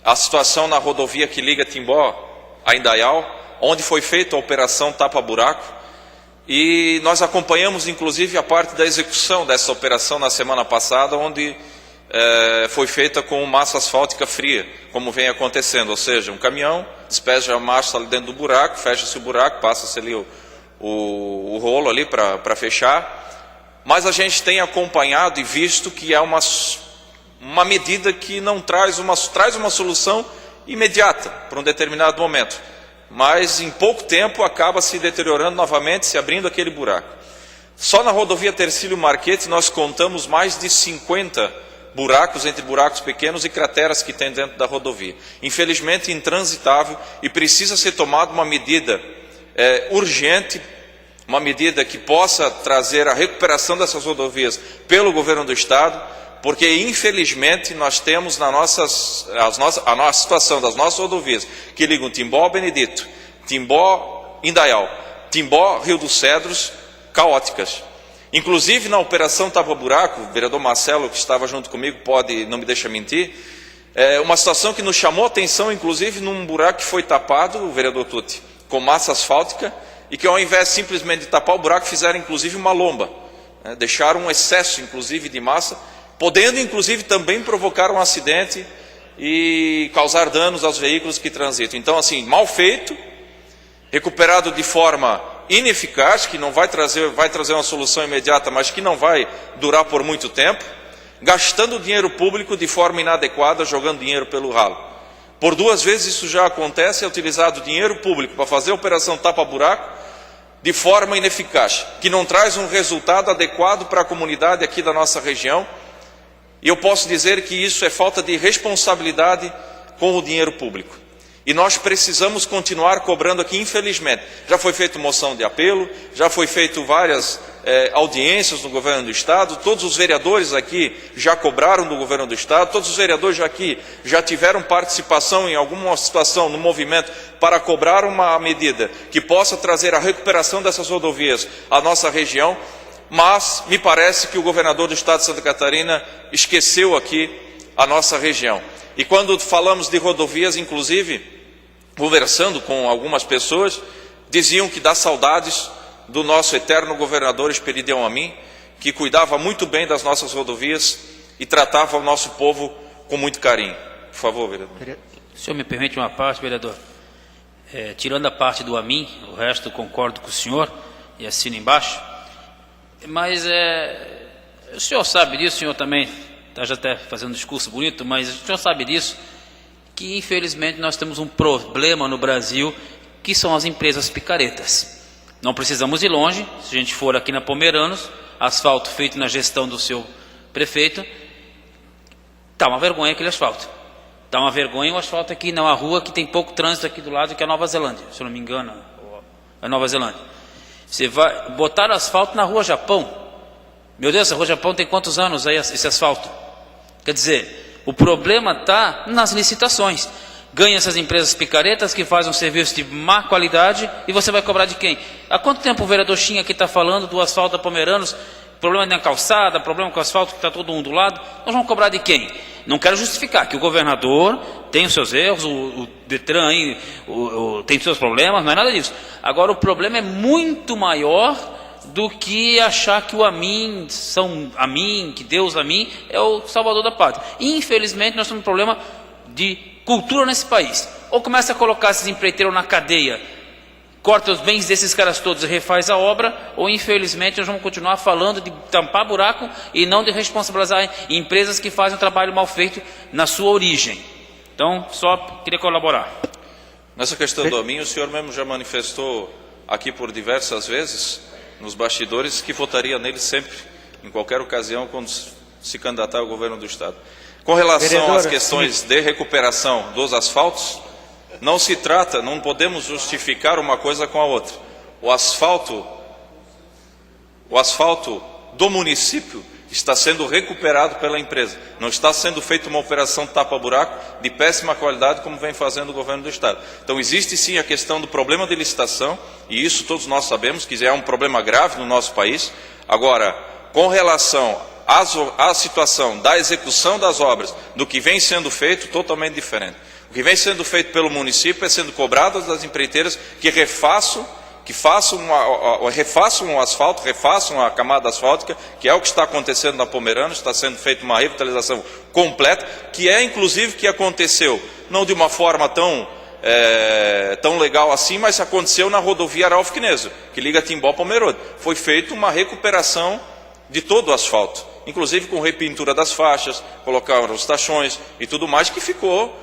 a situação na rodovia que liga Timbó a Indaial, onde foi feita a operação tapa-buraco, e nós acompanhamos inclusive a parte da execução dessa operação na semana passada, onde foi feita com massa asfáltica fria, como vem acontecendo, ou seja, um caminhão despeja a massa ali dentro do buraco, fecha-se o buraco, passa-se ali o rolo ali para fechar, mas a gente tem acompanhado e visto que é uma medida que não traz uma solução imediata para um determinado momento, mas em pouco tempo acaba se deteriorando novamente, se abrindo aquele buraco. Só na rodovia Tercílio Marchetti nós contamos mais de 50 buracos, entre buracos pequenos e crateras que tem dentro da rodovia. Infelizmente intransitável, e precisa ser tomada uma medida urgente, uma medida que possa trazer a recuperação dessas rodovias pelo governo do Estado, porque infelizmente nós temos a nossa situação das nossas rodovias que ligam Timbó Benedito, Timbó Indaial, Timbó Rio dos Cedros, caóticas. Inclusive na operação Tapa Buraco, o vereador Marcelo, que estava junto comigo, não me deixa mentir, uma situação que nos chamou a atenção, inclusive num buraco que foi tapado, o vereador Tutti, com massa asfáltica, e que ao invés simplesmente de tapar o buraco, fizeram inclusive uma lomba, deixaram um excesso inclusive de massa, podendo inclusive também provocar um acidente e causar danos aos veículos que transitam. Então assim, mal feito, recuperado de forma ineficaz, que não vai trazer uma solução imediata, mas que não vai durar por muito tempo, gastando dinheiro público de forma inadequada, jogando dinheiro pelo ralo. Por 2 vezes isso já acontece, é utilizado dinheiro público para fazer a operação tapa-buraco de forma ineficaz, que não traz um resultado adequado para a comunidade aqui da nossa região, e eu posso dizer que isso é falta de responsabilidade com o dinheiro público. E nós precisamos continuar cobrando aqui, infelizmente. Já foi feita moção de apelo, já foi feito várias audiências no governo do Estado, todos os vereadores aqui já cobraram do governo do Estado, todos os vereadores aqui já tiveram participação em alguma situação no movimento para cobrar uma medida que possa trazer a recuperação dessas rodovias à nossa região, mas me parece que o governador do Estado de Santa Catarina esqueceu aqui a nossa região. E quando falamos de rodovias, inclusive, conversando com algumas pessoas, diziam que dá saudades do nosso eterno governador Esperidião Amin, que cuidava muito bem das nossas rodovias e tratava o nosso povo com muito carinho. Por favor, vereador. O senhor me permite uma parte, vereador? Tirando a parte do Amin, o resto concordo com o senhor e assino embaixo, mas o senhor sabe disso, o senhor também está já até fazendo um discurso bonito, mas o senhor sabe disso, que infelizmente nós temos um problema no Brasil, que são as empresas picaretas. Não precisamos ir longe, se a gente for aqui na Pomeranos, asfalto feito na gestão do seu prefeito, está uma vergonha aquele asfalto. Está uma vergonha o asfalto aqui na rua, que tem pouco trânsito aqui do lado, que é a Nova Zelândia, se eu não me engano, é a Nova Zelândia. Você vai botar asfalto na Rua Japão. Meu Deus, a Rua Japão tem quantos anos aí esse asfalto? Quer dizer, o problema está nas licitações. Ganha essas empresas picaretas que fazem um serviço de má qualidade e você vai cobrar de quem? Há quanto tempo o vereador Chinha aqui está falando do asfalto da Pomeranos, problema na calçada, problema com o asfalto que está todo ondulado? Nós vamos cobrar de quem? Não quero justificar que o governador tem os seus erros, o Detran aí tem os seus problemas, não é nada disso. Agora o problema é muito maior do que achar que o Amin, que Deus Amin é o salvador da pátria. Infelizmente nós temos um problema de cultura nesse país. Ou começa a colocar esses empreiteiros na cadeia, corta os bens desses caras todos e refaz a obra, ou infelizmente nós vamos continuar falando de tampar buraco e não de responsabilizar empresas que fazem um trabalho mal feito na sua origem. Então, só queria colaborar. Nessa questão do Amin, o senhor mesmo já manifestou aqui por diversas vezes, nos bastidores, que votaria nele sempre, em qualquer ocasião, quando se candidatar ao governo do Estado. Com relação às questões de recuperação dos asfaltos, não se trata, não podemos justificar uma coisa com a outra. O asfalto do município está sendo recuperado pela empresa. Não está sendo feita uma operação tapa-buraco de péssima qualidade como vem fazendo o governo do Estado. Então existe sim a questão do problema de licitação, e isso todos nós sabemos que é um problema grave no nosso país. Agora, com relação à situação da execução das obras, do que vem sendo feito, totalmente diferente. O que vem sendo feito pelo município é sendo cobrado das empreiteiras que que refaçam o asfalto, refaçam a camada asfáltica, que é o que está acontecendo na Pomerana. Está sendo feita uma revitalização completa, que é inclusive que aconteceu, não de uma forma tão legal assim, mas aconteceu na rodovia Aralf-Kneso, que liga Timbó a Pomerode. Foi feita uma recuperação de todo o asfalto, inclusive com repintura das faixas, colocaram os tachões e tudo mais, que ficou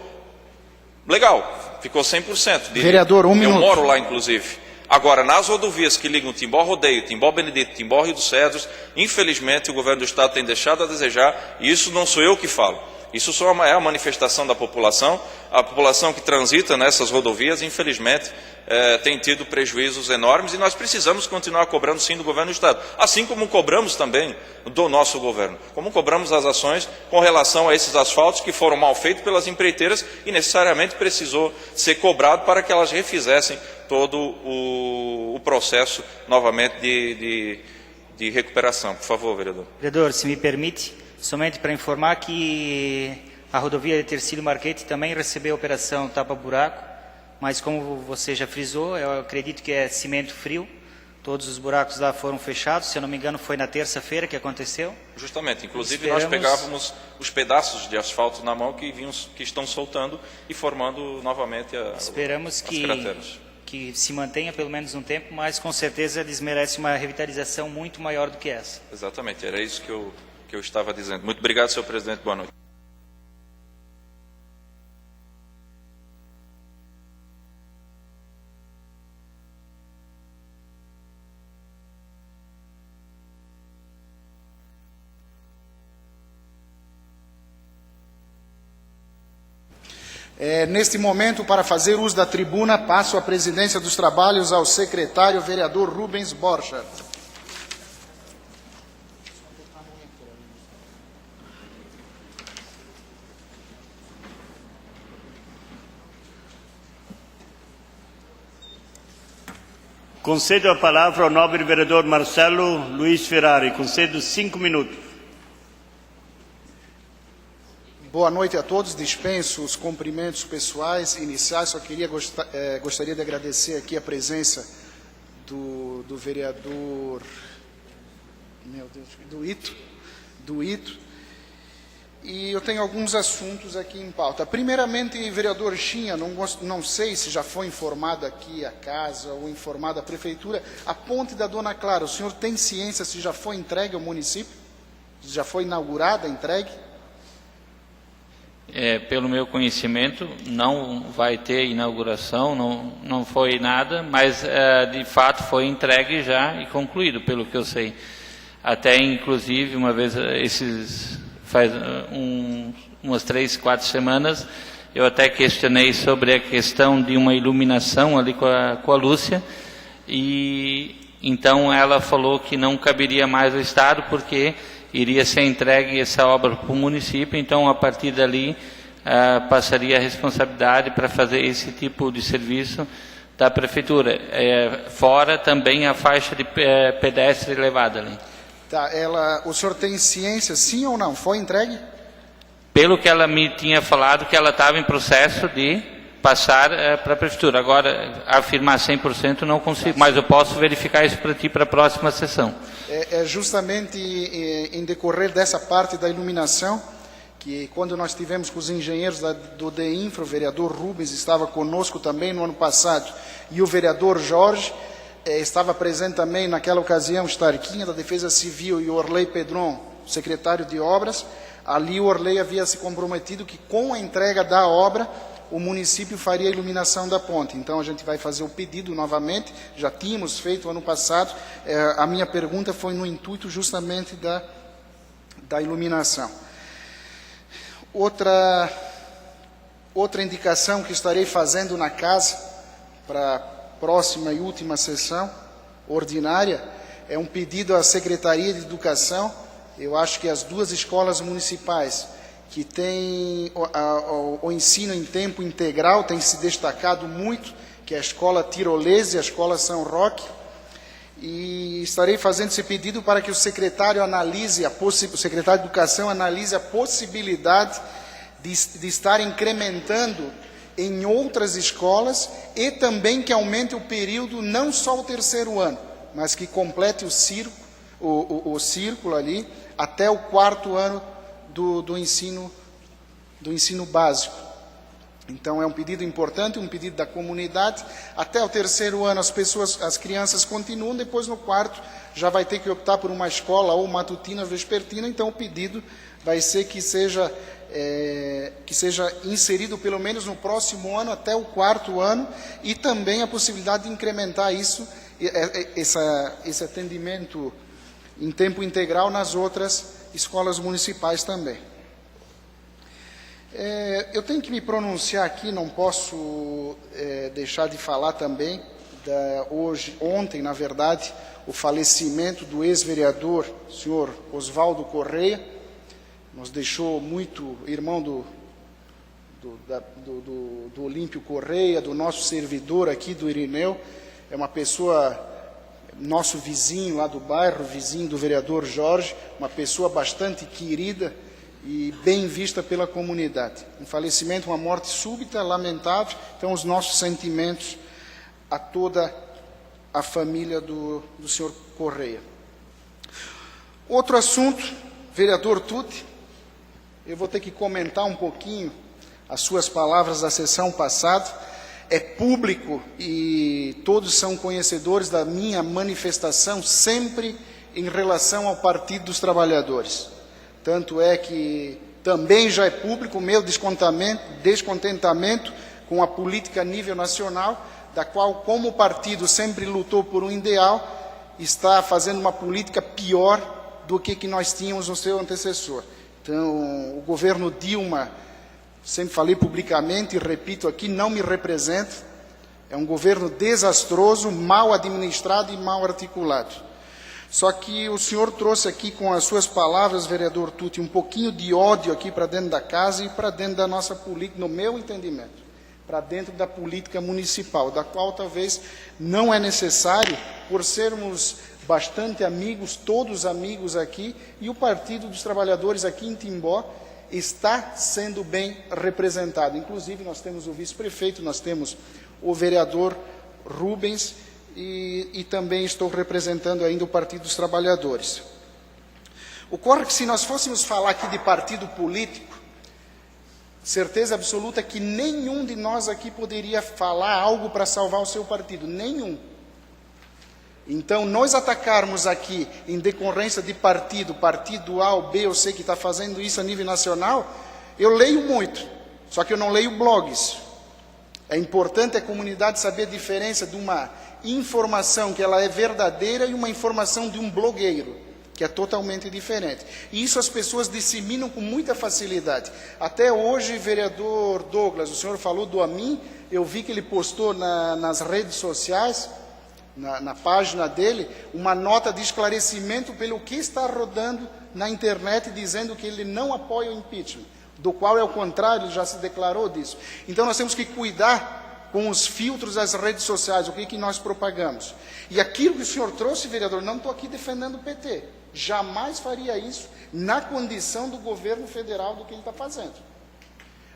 legal, ficou 100%. Vereador, Eu moro lá, inclusive. Agora, nas rodovias que ligam Timbó Rodeio, Timbó Benedito, Timbó Rio dos Cedros, infelizmente o governo do estado tem deixado a desejar, e isso não sou eu que falo. Isso só é a manifestação da população. A população que transita nessas rodovias, infelizmente, tem tido prejuízos enormes, e nós precisamos continuar cobrando sim do governo do estado, assim como cobramos também do nosso governo, como cobramos as ações com relação a esses asfaltos que foram mal feitos pelas empreiteiras e necessariamente precisou ser cobrado para que elas refizessem todo o processo novamente de recuperação. Por favor, vereador. Vereador, se me permite, somente para informar que a rodovia de Tercílio Marchetti também recebeu a operação tapa-buraco, mas como você já frisou, eu acredito que é cimento frio. Todos os buracos lá foram fechados, se eu não me engano foi na terça-feira que aconteceu. Justamente, inclusive nós pegávamos os pedaços de asfalto na mão que estão soltando e formando novamente as crateras. Que se mantenha pelo menos um tempo, mas com certeza eles merecem uma revitalização muito maior do que essa. Exatamente, era isso que eu estava dizendo. Muito obrigado, senhor presidente, boa noite. Neste momento, para fazer uso da tribuna, passo a presidência dos trabalhos ao secretário vereador Rubens Borja. Concedo a palavra ao nobre vereador Marcelo Luiz Ferrari. Concedo 5 minutos. Boa noite a todos. Dispenso os cumprimentos pessoais iniciais. Só gostaria de agradecer aqui a presença do vereador, meu Deus, do Ito. E eu tenho alguns assuntos aqui em pauta. Primeiramente, vereador Chinha, não sei se já foi informado aqui a casa ou informada a prefeitura, a ponte da Dona Clara, o senhor tem ciência se já foi entregue ao município? Já foi inaugurada, entregue? Pelo meu conhecimento, não vai ter inauguração, não foi nada, mas de fato foi entregue já e concluído, pelo que eu sei. Até inclusive, uma vez, faz umas 3, 4 semanas, eu até questionei sobre a questão de uma iluminação ali com a Lúcia, e então ela falou que não caberia mais ao Estado, porque iria ser entregue essa obra para o município, então a partir dali passaria a responsabilidade para fazer esse tipo de serviço da prefeitura. Fora também a faixa de pedestre elevada ali. Tá, o senhor tem ciência, sim ou não? Foi entregue? Pelo que ela me tinha falado, que ela estava em processo de passar para a prefeitura. Agora, afirmar 100% não consigo, mas eu posso verificar isso para ti para a próxima sessão. Justamente em decorrer dessa parte da iluminação, que quando nós tivemos com os engenheiros do DEINFRA, o vereador Rubens estava conosco também no ano passado, e o vereador Jorge, estava presente também naquela ocasião, Starquinha, da Defesa Civil, e o Orley Pedron, secretário de Obras. Ali o Orley havia se comprometido que com a entrega da obra, o município faria a iluminação da ponte. Então a gente vai fazer o pedido novamente, já tínhamos feito ano passado. A minha pergunta foi no intuito justamente da iluminação. Outra indicação que estarei fazendo na casa para a próxima e última sessão ordinária é um pedido à Secretaria de Educação. Eu acho que as 2 escolas municipais que têm o ensino em tempo integral têm se destacado muito, que é a Escola Tirolesa e a Escola São Roque, e estarei fazendo esse pedido para que o secretário o secretário de Educação analise a possibilidade de estar incrementando em outras escolas e também que aumente o período, não só o terceiro ano, mas que complete o círculo ali até o quarto ano do ensino básico. Então é um pedido importante, um pedido da comunidade. Até o terceiro ano as crianças continuam, depois no quarto já vai ter que optar por uma escola ou matutina, vespertina. Então o pedido vai ser que seja inserido pelo menos no próximo ano até o quarto ano, e também a possibilidade de incrementar esse atendimento em tempo integral nas outras escolas municipais também. Eu tenho que me pronunciar aqui, não posso deixar de falar também, ontem, na verdade, o falecimento do ex-vereador, senhor Osvaldo Correia, nos deixou muito, irmão do Olímpio Correia, do nosso servidor aqui, do Irineu, é uma pessoa, nosso vizinho lá do bairro, vizinho do vereador Jorge, uma pessoa bastante querida e bem vista pela comunidade. Um falecimento, uma morte súbita, lamentável. Então, os nossos sentimentos a toda a família do senhor Correia. Outro assunto, vereador Tuti, eu vou ter que comentar um pouquinho as suas palavras da sessão passada. É público e todos são conhecedores da minha manifestação sempre em relação ao Partido dos Trabalhadores. Tanto é que também já é público o meu descontentamento com a política a nível nacional, da qual, como o partido sempre lutou por um ideal, está fazendo uma política pior do que nós tínhamos no seu antecessor. Então, o governo Dilma, sempre falei publicamente e repito aqui, não me representa. É um governo desastroso, mal administrado e mal articulado. Só que o senhor trouxe aqui com as suas palavras, vereador Tuti, um pouquinho de ódio aqui para dentro da casa e para dentro da nossa política, no meu entendimento, para dentro da política municipal, da qual talvez não é necessário, por sermos bastante amigos, todos amigos aqui, e o Partido dos Trabalhadores aqui em Timbó está sendo bem representado. Inclusive, nós temos o vice-prefeito, nós temos o vereador Rubens, e também estou representando ainda o Partido dos Trabalhadores. Ocorre que se nós fôssemos falar aqui de partido político, certeza absoluta que nenhum de nós aqui poderia falar algo para salvar o seu partido, nenhum. Então, nós atacarmos aqui em decorrência de partido A ou B, eu sei que está fazendo isso a nível nacional, eu leio muito, só que eu não leio blogs. É importante a comunidade saber a diferença de uma informação que ela é verdadeira e uma informação de um blogueiro, que é totalmente diferente. E isso as pessoas disseminam com muita facilidade. Até hoje, vereador Douglas, o senhor falou do Amin, eu vi que ele postou nas redes sociais, na página dele, uma nota de esclarecimento pelo que está rodando na internet, dizendo que ele não apoia o impeachment, do qual é o contrário, ele já se declarou disso. Então nós temos que cuidar com os filtros das redes sociais, o que nós propagamos. E aquilo que o senhor trouxe, vereador, não estou aqui defendendo o PT, jamais faria isso na condição do governo federal do que ele está fazendo.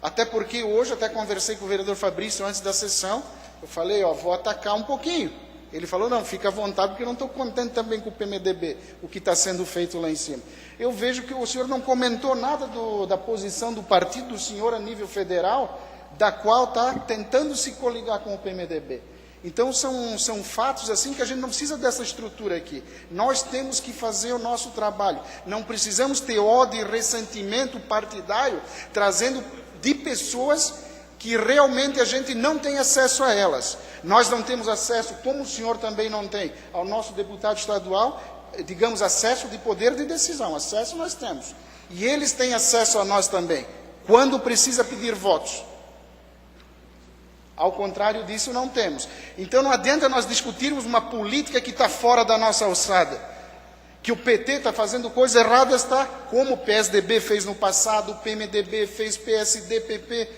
Até porque hoje, até conversei com o vereador Fabrício antes da sessão, eu falei, vou atacar um pouquinho. Ele falou, não, fica à vontade, porque eu não estou contente também com o PMDB, o que está sendo feito lá em cima. Eu vejo que o senhor não comentou nada da posição do partido do senhor a nível federal, da qual está tentando se coligar com o PMDB. Então, são fatos assim que a gente não precisa dessa estrutura aqui. Nós temos que fazer o nosso trabalho. Não precisamos ter ódio e ressentimento partidário, trazendo de pessoas que realmente a gente não tem acesso a elas. Nós não temos acesso, como o senhor também não tem, ao nosso deputado estadual, digamos, acesso de poder de decisão. Acesso nós temos. E eles têm acesso a nós também, quando precisa pedir votos. Ao contrário disso, não temos. Então não adianta nós discutirmos uma política que está fora da nossa alçada. Que o PT está fazendo coisas erradas, está como o PSDB fez no passado, o PMDB fez, PSD, PP.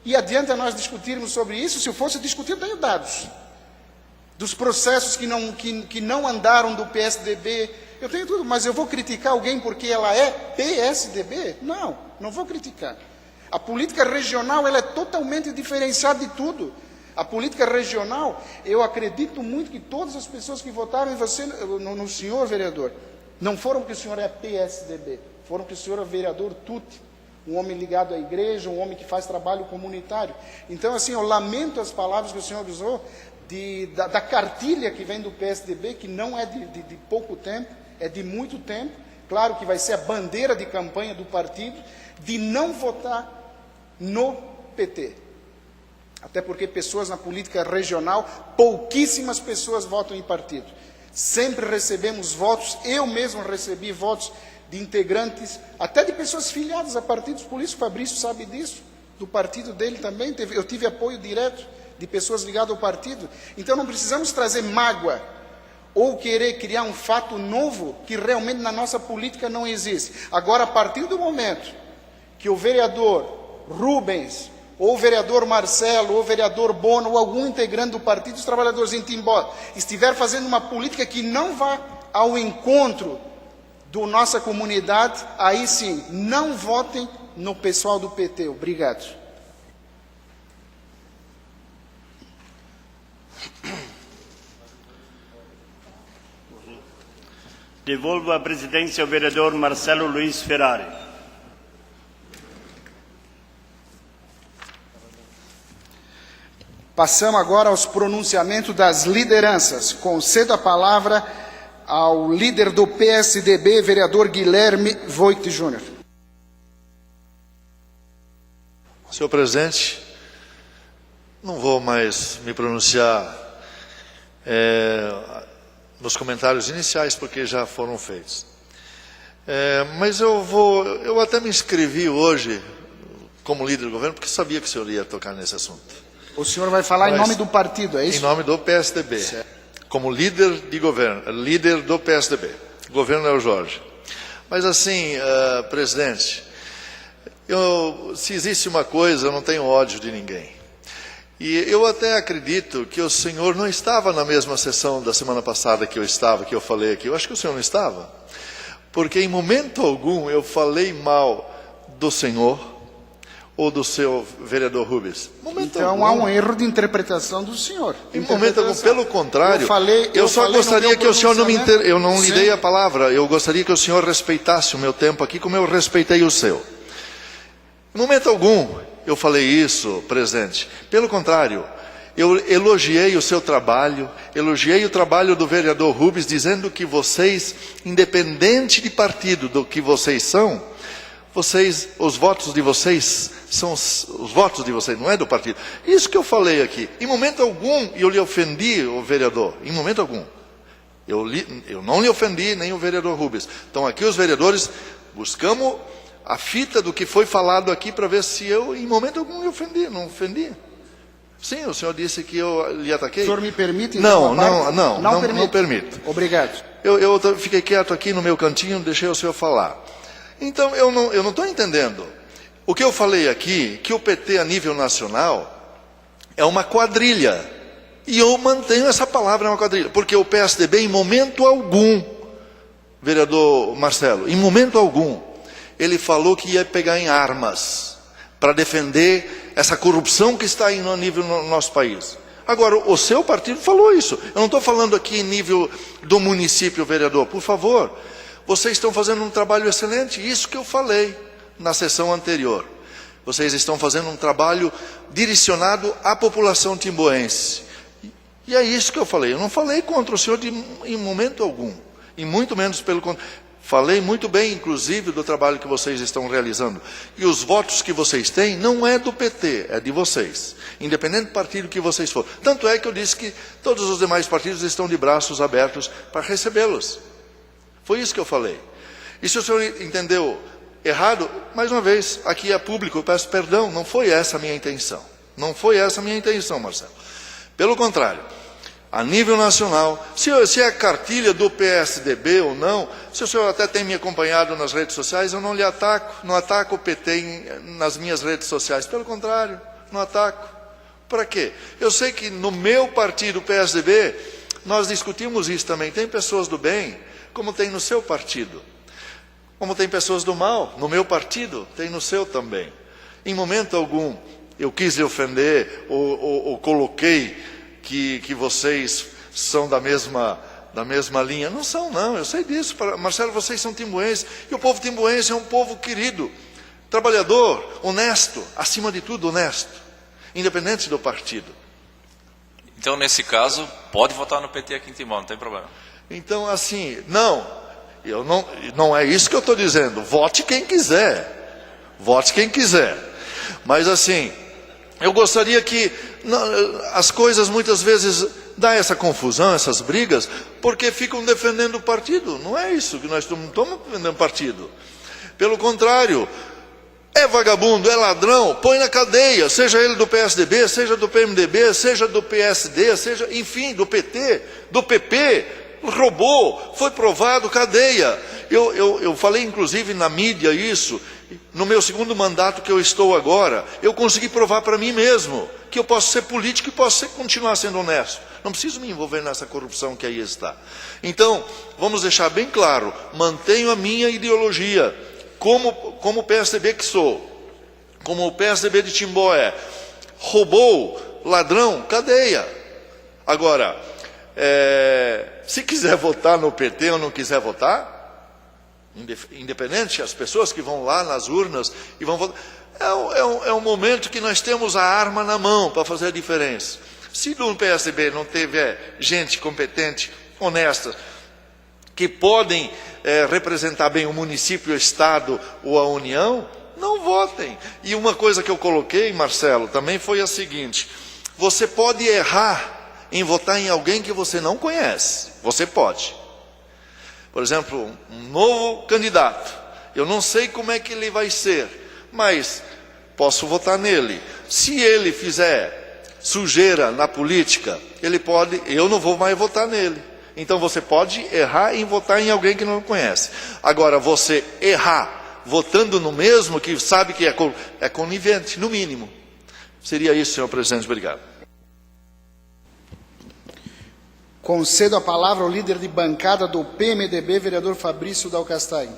E adianta nós discutirmos sobre isso? Se eu fosse discutir, eu tenho dados. Dos processos que não andaram do PSDB, eu tenho tudo, mas eu vou criticar alguém porque ela é PSDB? Não, não vou criticar. A política regional ela é totalmente diferenciada de tudo. A política regional, eu acredito muito que todas as pessoas que votaram em você, no senhor vereador, não foram porque o senhor é PSDB, foram porque o senhor é vereador Tuti, um homem ligado à igreja, um homem que faz trabalho comunitário. Então, assim, eu lamento as palavras que o senhor usou da cartilha que vem do PSDB, que não é de pouco tempo, é de muito tempo. Claro que vai ser a bandeira de campanha do partido, de não votar no PT. Até porque pessoas na política regional, pouquíssimas pessoas votam em partido. Sempre recebemos votos, eu mesmo recebi votos de integrantes, até de pessoas filiadas a partidos políticos, o Fabrício sabe disso, do partido dele também, eu tive apoio direto de pessoas ligadas ao partido. Então não precisamos trazer mágoa, ou querer criar um fato novo, que realmente na nossa política não existe. Agora, a partir do momento que o vereador Rubens, ou o vereador Marcelo, ou o vereador Bono, ou algum integrante do Partido dos Trabalhadores em Timbó, estiver fazendo uma política que não vá ao encontro da nossa comunidade, aí sim, não votem no pessoal do PT. Obrigado. Devolvo a presidência ao vereador Marcelo Luiz Ferrari. Passamos agora aos pronunciamentos das lideranças. Concedo a palavra ao líder do PSDB, vereador Guilherme Voigt Júnior. Senhor presidente, não vou mais me pronunciar nos comentários iniciais, porque já foram feitos. Mas eu até me inscrevi hoje como líder do governo, porque sabia que o senhor ia tocar nesse assunto. O senhor vai falar em nome do partido, é isso? Em nome do PSDB, como líder de governo, líder do PSDB. O governo é o Jorge. Mas assim, presidente, se existe uma coisa, eu não tenho ódio de ninguém. E eu até acredito que o senhor não estava na mesma sessão da semana passada que eu estava, que eu falei aqui. Eu acho que o senhor não estava. Porque em momento algum eu falei mal do senhor ou do seu vereador Rubens. Então há um erro de interpretação do senhor. Em momento algum, pelo contrário, eu só gostaria que o senhor não eu não lhe dei a palavra, eu gostaria que o senhor respeitasse o meu tempo aqui como eu respeitei o seu. Em momento algum eu falei isso, presidente. Pelo contrário, eu elogiei o seu trabalho, elogiei o trabalho do vereador Rubens, dizendo que vocês, independente de partido do que vocês são, os votos de vocês são os votos de vocês, não é do partido. Isso que eu falei aqui. Em momento algum eu lhe ofendi o vereador, em momento algum. Eu não lhe ofendi, nem o vereador Rubens. Então aqui os vereadores buscamos a fita do que foi falado aqui para ver se eu, em momento algum, lhe ofendi. Não ofendi. Sim, o senhor disse que eu lhe ataquei. O senhor me permite? Então, não permito. Obrigado. Eu fiquei quieto aqui no meu cantinho, deixei o senhor falar. Então, eu não estou entendendo. O que eu falei aqui, que o PT a nível nacional é uma quadrilha. E eu mantenho essa palavra, é uma quadrilha. Porque o PSDB, em momento algum, vereador Marcelo, em momento algum, ele falou que ia pegar em armas para defender essa corrupção que está aí no nível no nosso país. Agora, o seu partido falou isso. Eu não estou falando aqui em nível do município, vereador, por favor. Vocês estão fazendo um trabalho excelente, isso que eu falei na sessão anterior. Vocês estão fazendo um trabalho direcionado à população timboense. E é isso que eu falei. Eu não falei contra o senhor em momento algum. E muito menos pelo contrário. Falei muito bem, inclusive, do trabalho que vocês estão realizando. E os votos que vocês têm não é do PT, é de vocês. Independente do partido que vocês forem. Tanto é que eu disse que todos os demais partidos estão de braços abertos para recebê-los. Foi isso que eu falei. E se o senhor entendeu errado, mais uma vez, aqui é público, eu peço perdão, não foi essa a minha intenção. Não foi essa a minha intenção, Marcelo. Pelo contrário, a nível nacional, se é cartilha do PSDB ou não, se o senhor até tem me acompanhado nas redes sociais, eu não lhe ataco, não ataco o PT nas minhas redes sociais. Pelo contrário, não ataco. Para quê? Eu sei que no meu partido, o PSDB, nós discutimos isso também. Tem pessoas do bem, como tem no seu partido. Como tem pessoas do mal, no meu partido, tem no seu também. Em momento algum eu quis lhe ofender ou coloquei que vocês são da mesma linha. Não são, não, eu sei disso. Marcelo, vocês são timbuenses, e o povo timbuense é um povo querido, trabalhador, honesto, acima de tudo honesto, independente do partido. Então, nesse caso, pode votar no PT aqui em Timbó, não tem problema. Então, assim, não é isso que eu estou dizendo. Vote quem quiser. Vote quem quiser. Mas, assim, eu gostaria que as coisas muitas vezes dá essa confusão, essas brigas, porque ficam defendendo o partido. Não é isso que nós estamos defendendo o partido. Pelo contrário, é vagabundo, é ladrão, põe na cadeia, seja ele do PSDB, seja do PMDB, seja do PSD, seja, enfim, do PT, do PP, roubou, foi provado, cadeia. Eu falei inclusive na mídia isso, no meu segundo mandato que eu estou agora, eu consegui provar para mim mesmo que eu posso ser político e posso continuar sendo honesto. Não preciso me envolver nessa corrupção que aí está. Então, vamos deixar bem claro, mantenho a minha ideologia, como PSDB que sou, como o PSDB de Timbó é, roubou, ladrão, cadeia. Agora, se quiser votar no PT ou não quiser votar, independente, as pessoas que vão lá nas urnas e vão votar, é um momento que nós temos a arma na mão para fazer a diferença. Se no PSDB não tiver gente competente, honesta, que podem representar bem o município, o estado ou a União, não votem. E uma coisa que eu coloquei, Marcelo, também foi a seguinte: você pode errar em votar em alguém que você não conhece. Você pode. Por exemplo, um novo candidato. Eu não sei como é que ele vai ser, mas posso votar nele. Se ele fizer sujeira na política, ele pode, eu não vou mais votar nele. Então você pode errar em votar em alguém que não conhece. Agora, você errar votando no mesmo que sabe que é conivente, no mínimo. Seria isso, senhor presidente. Obrigado. Concedo a palavra ao líder de bancada do PMDB, vereador Fabrício Dal Castai.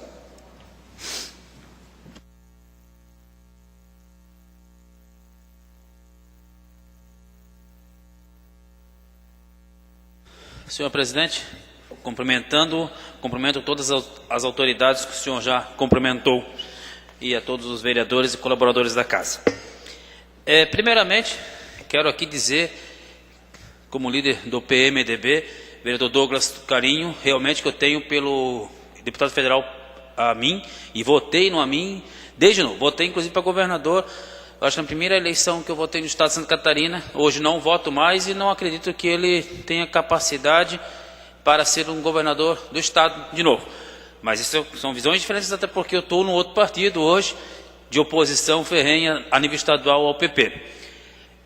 Senhor presidente, cumprimento todas as autoridades que o senhor já cumprimentou e a todos os vereadores e colaboradores da casa. Primeiramente, quero aqui dizer, como líder do PMDB, vereador Douglas Carinho, realmente que eu tenho pelo deputado federal Amin, e votei no Amin desde novo, votei inclusive para governador. Eu acho que na primeira eleição que eu votei no estado de Santa Catarina, hoje não voto mais e não acredito que ele tenha capacidade para ser um governador do estado de novo. Mas isso são visões diferentes, até porque eu estou no outro partido hoje, de oposição ferrenha a nível estadual ao PP.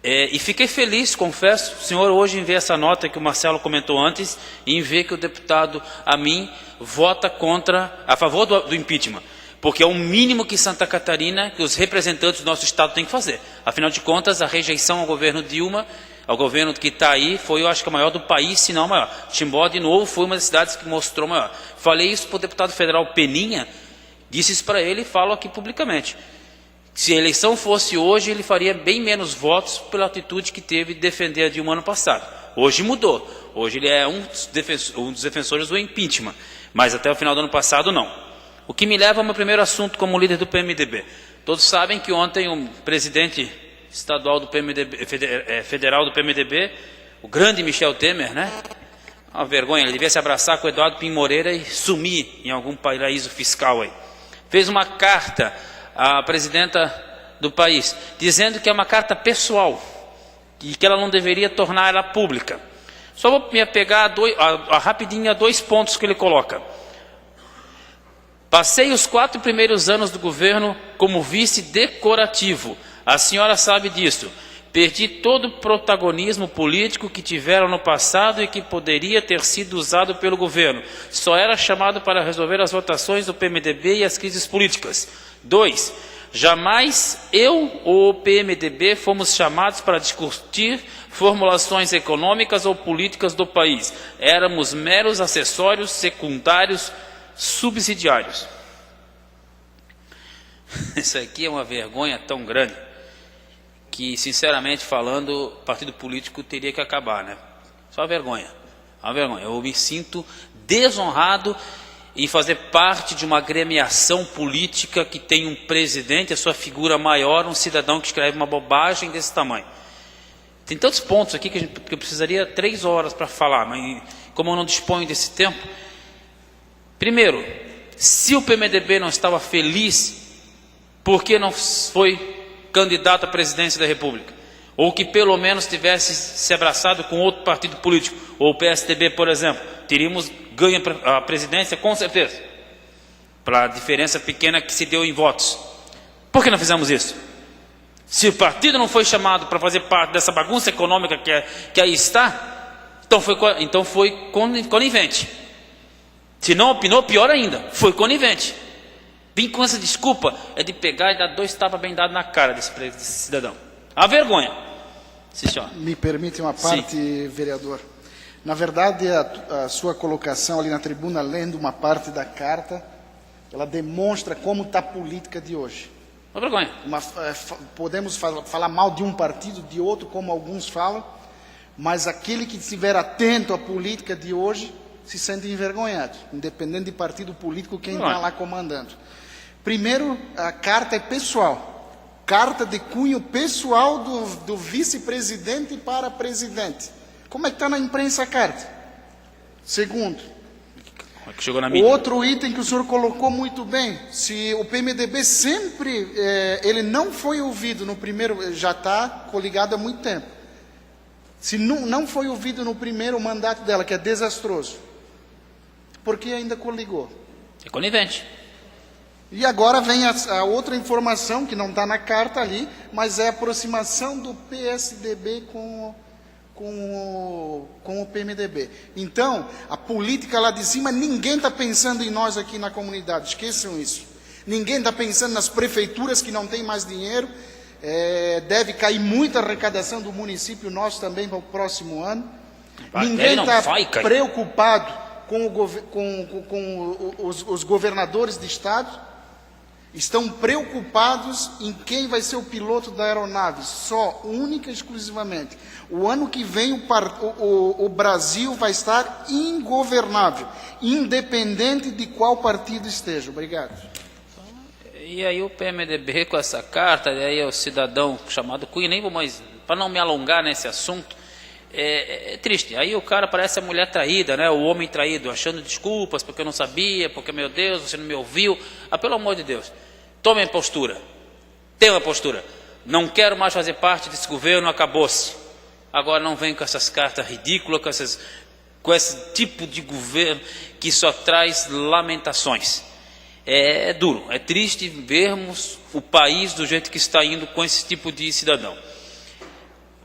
E fiquei feliz, confesso, senhor, hoje em ver essa nota que o Marcelo comentou antes, e em ver que o deputado Amin vota a favor do impeachment. Porque é o mínimo que Santa Catarina, que os representantes do nosso estado têm que fazer. Afinal de contas, a rejeição ao governo Dilma, ao governo que está aí, foi, eu acho que a maior do país, se não a maior. Timbó, de novo, foi uma das cidades que mostrou maior. Falei isso para o deputado federal Peninha, disse isso para ele e falo aqui publicamente. Se a eleição fosse hoje, ele faria bem menos votos pela atitude que teve de defender a Dilma ano passado. Hoje mudou. Hoje ele é um dos defensores do impeachment. Mas até o final do ano passado, não. O que me leva ao meu primeiro assunto como líder do PMDB. Todos sabem que ontem o presidente estadual do PMDB, federal do PMDB, o grande Michel Temer, né? Uma vergonha, ele devia se abraçar com o Eduardo Pinho Moreira e sumir em algum paraíso fiscal aí. Fez uma carta à presidenta do país, dizendo que é uma carta pessoal e que ela não deveria tornar ela pública. Só vou me apegar rapidinho a 2 pontos que ele coloca. Passei os 4 primeiros anos do governo como vice decorativo. A senhora sabe disso. Perdi todo o protagonismo político que tiveram no passado e que poderia ter sido usado pelo governo. Só era chamado para resolver as votações do PMDB e as crises políticas. 2. Jamais eu ou o PMDB fomos chamados para discutir formulações econômicas ou políticas do país. Éramos meros acessórios secundários subsidiários. Isso aqui é uma vergonha tão grande que, sinceramente falando, o partido político teria que acabar, né? Só vergonha, uma vergonha. Eu me sinto desonrado em fazer parte de uma agremiação política que tem um presidente, a sua figura maior, um cidadão que escreve uma bobagem desse tamanho. Tem tantos pontos aqui que eu precisaria 3 horas para falar, mas como eu não disponho desse tempo. Primeiro, se o PMDB não estava feliz, por que não foi candidato à presidência da República? Ou que pelo menos tivesse se abraçado com outro partido político, ou o PSDB, por exemplo, teríamos ganho a presidência com certeza, pela diferença pequena que se deu em votos. Por que não fizemos isso? Se o partido não foi chamado para fazer parte dessa bagunça econômica que aí está, então foi conivente. Se não opinou, pior ainda, foi conivente. Vim com essa desculpa é de pegar e dar 2 tapas bem dados na cara desse cidadão. A vergonha. Sim, senhor. Me permite uma parte, sim, vereador. Na verdade, a sua colocação ali na tribuna, lendo uma parte da carta, ela demonstra como está a política de hoje. Uma vergonha. Podemos falar mal de um partido, de outro, como alguns falam, mas aquele que estiver atento à política de hoje se sente envergonhado, independente de partido político, quem está lá comandando. Primeiro, a carta é pessoal, carta de cunho pessoal do vice-presidente para presidente. Como é que está na imprensa a carta? Segundo, que chegou na mídia. Outro item que o senhor colocou muito bem, se o PMDB sempre, ele não foi ouvido no primeiro, já está coligado há muito tempo, se não foi ouvido no primeiro mandato dela, que é desastroso, por que ainda coligou? É conivente. E agora vem a outra informação, que não está na carta ali, mas é a aproximação do PSDB com o PMDB. Então, a política lá de cima, ninguém está pensando em nós aqui na comunidade, esqueçam isso. Ninguém está pensando nas prefeituras que não têm mais dinheiro, deve cair muita arrecadação do município nosso também para o próximo ano. Ninguém está preocupado com os governadores de estado. Estão preocupados em quem vai ser o piloto da aeronave, só, única e exclusivamente. O ano que vem o Brasil vai estar ingovernável, independente de qual partido esteja. Obrigado. E aí o PMDB com essa carta, e aí o cidadão chamado Cunha, nem vou mais, para não me alongar nesse assunto, é triste. Aí o cara parece a mulher traída, né? O homem traído, achando desculpas, porque eu não sabia, porque, meu Deus, você não me ouviu. Pelo amor de Deus, tomem postura, tenham uma postura. Não quero mais fazer parte desse governo, acabou-se. Agora não vem com essas cartas ridículas, com esse tipo de governo que só traz lamentações. É duro, é triste vermos o país do jeito que está indo com esse tipo de cidadão.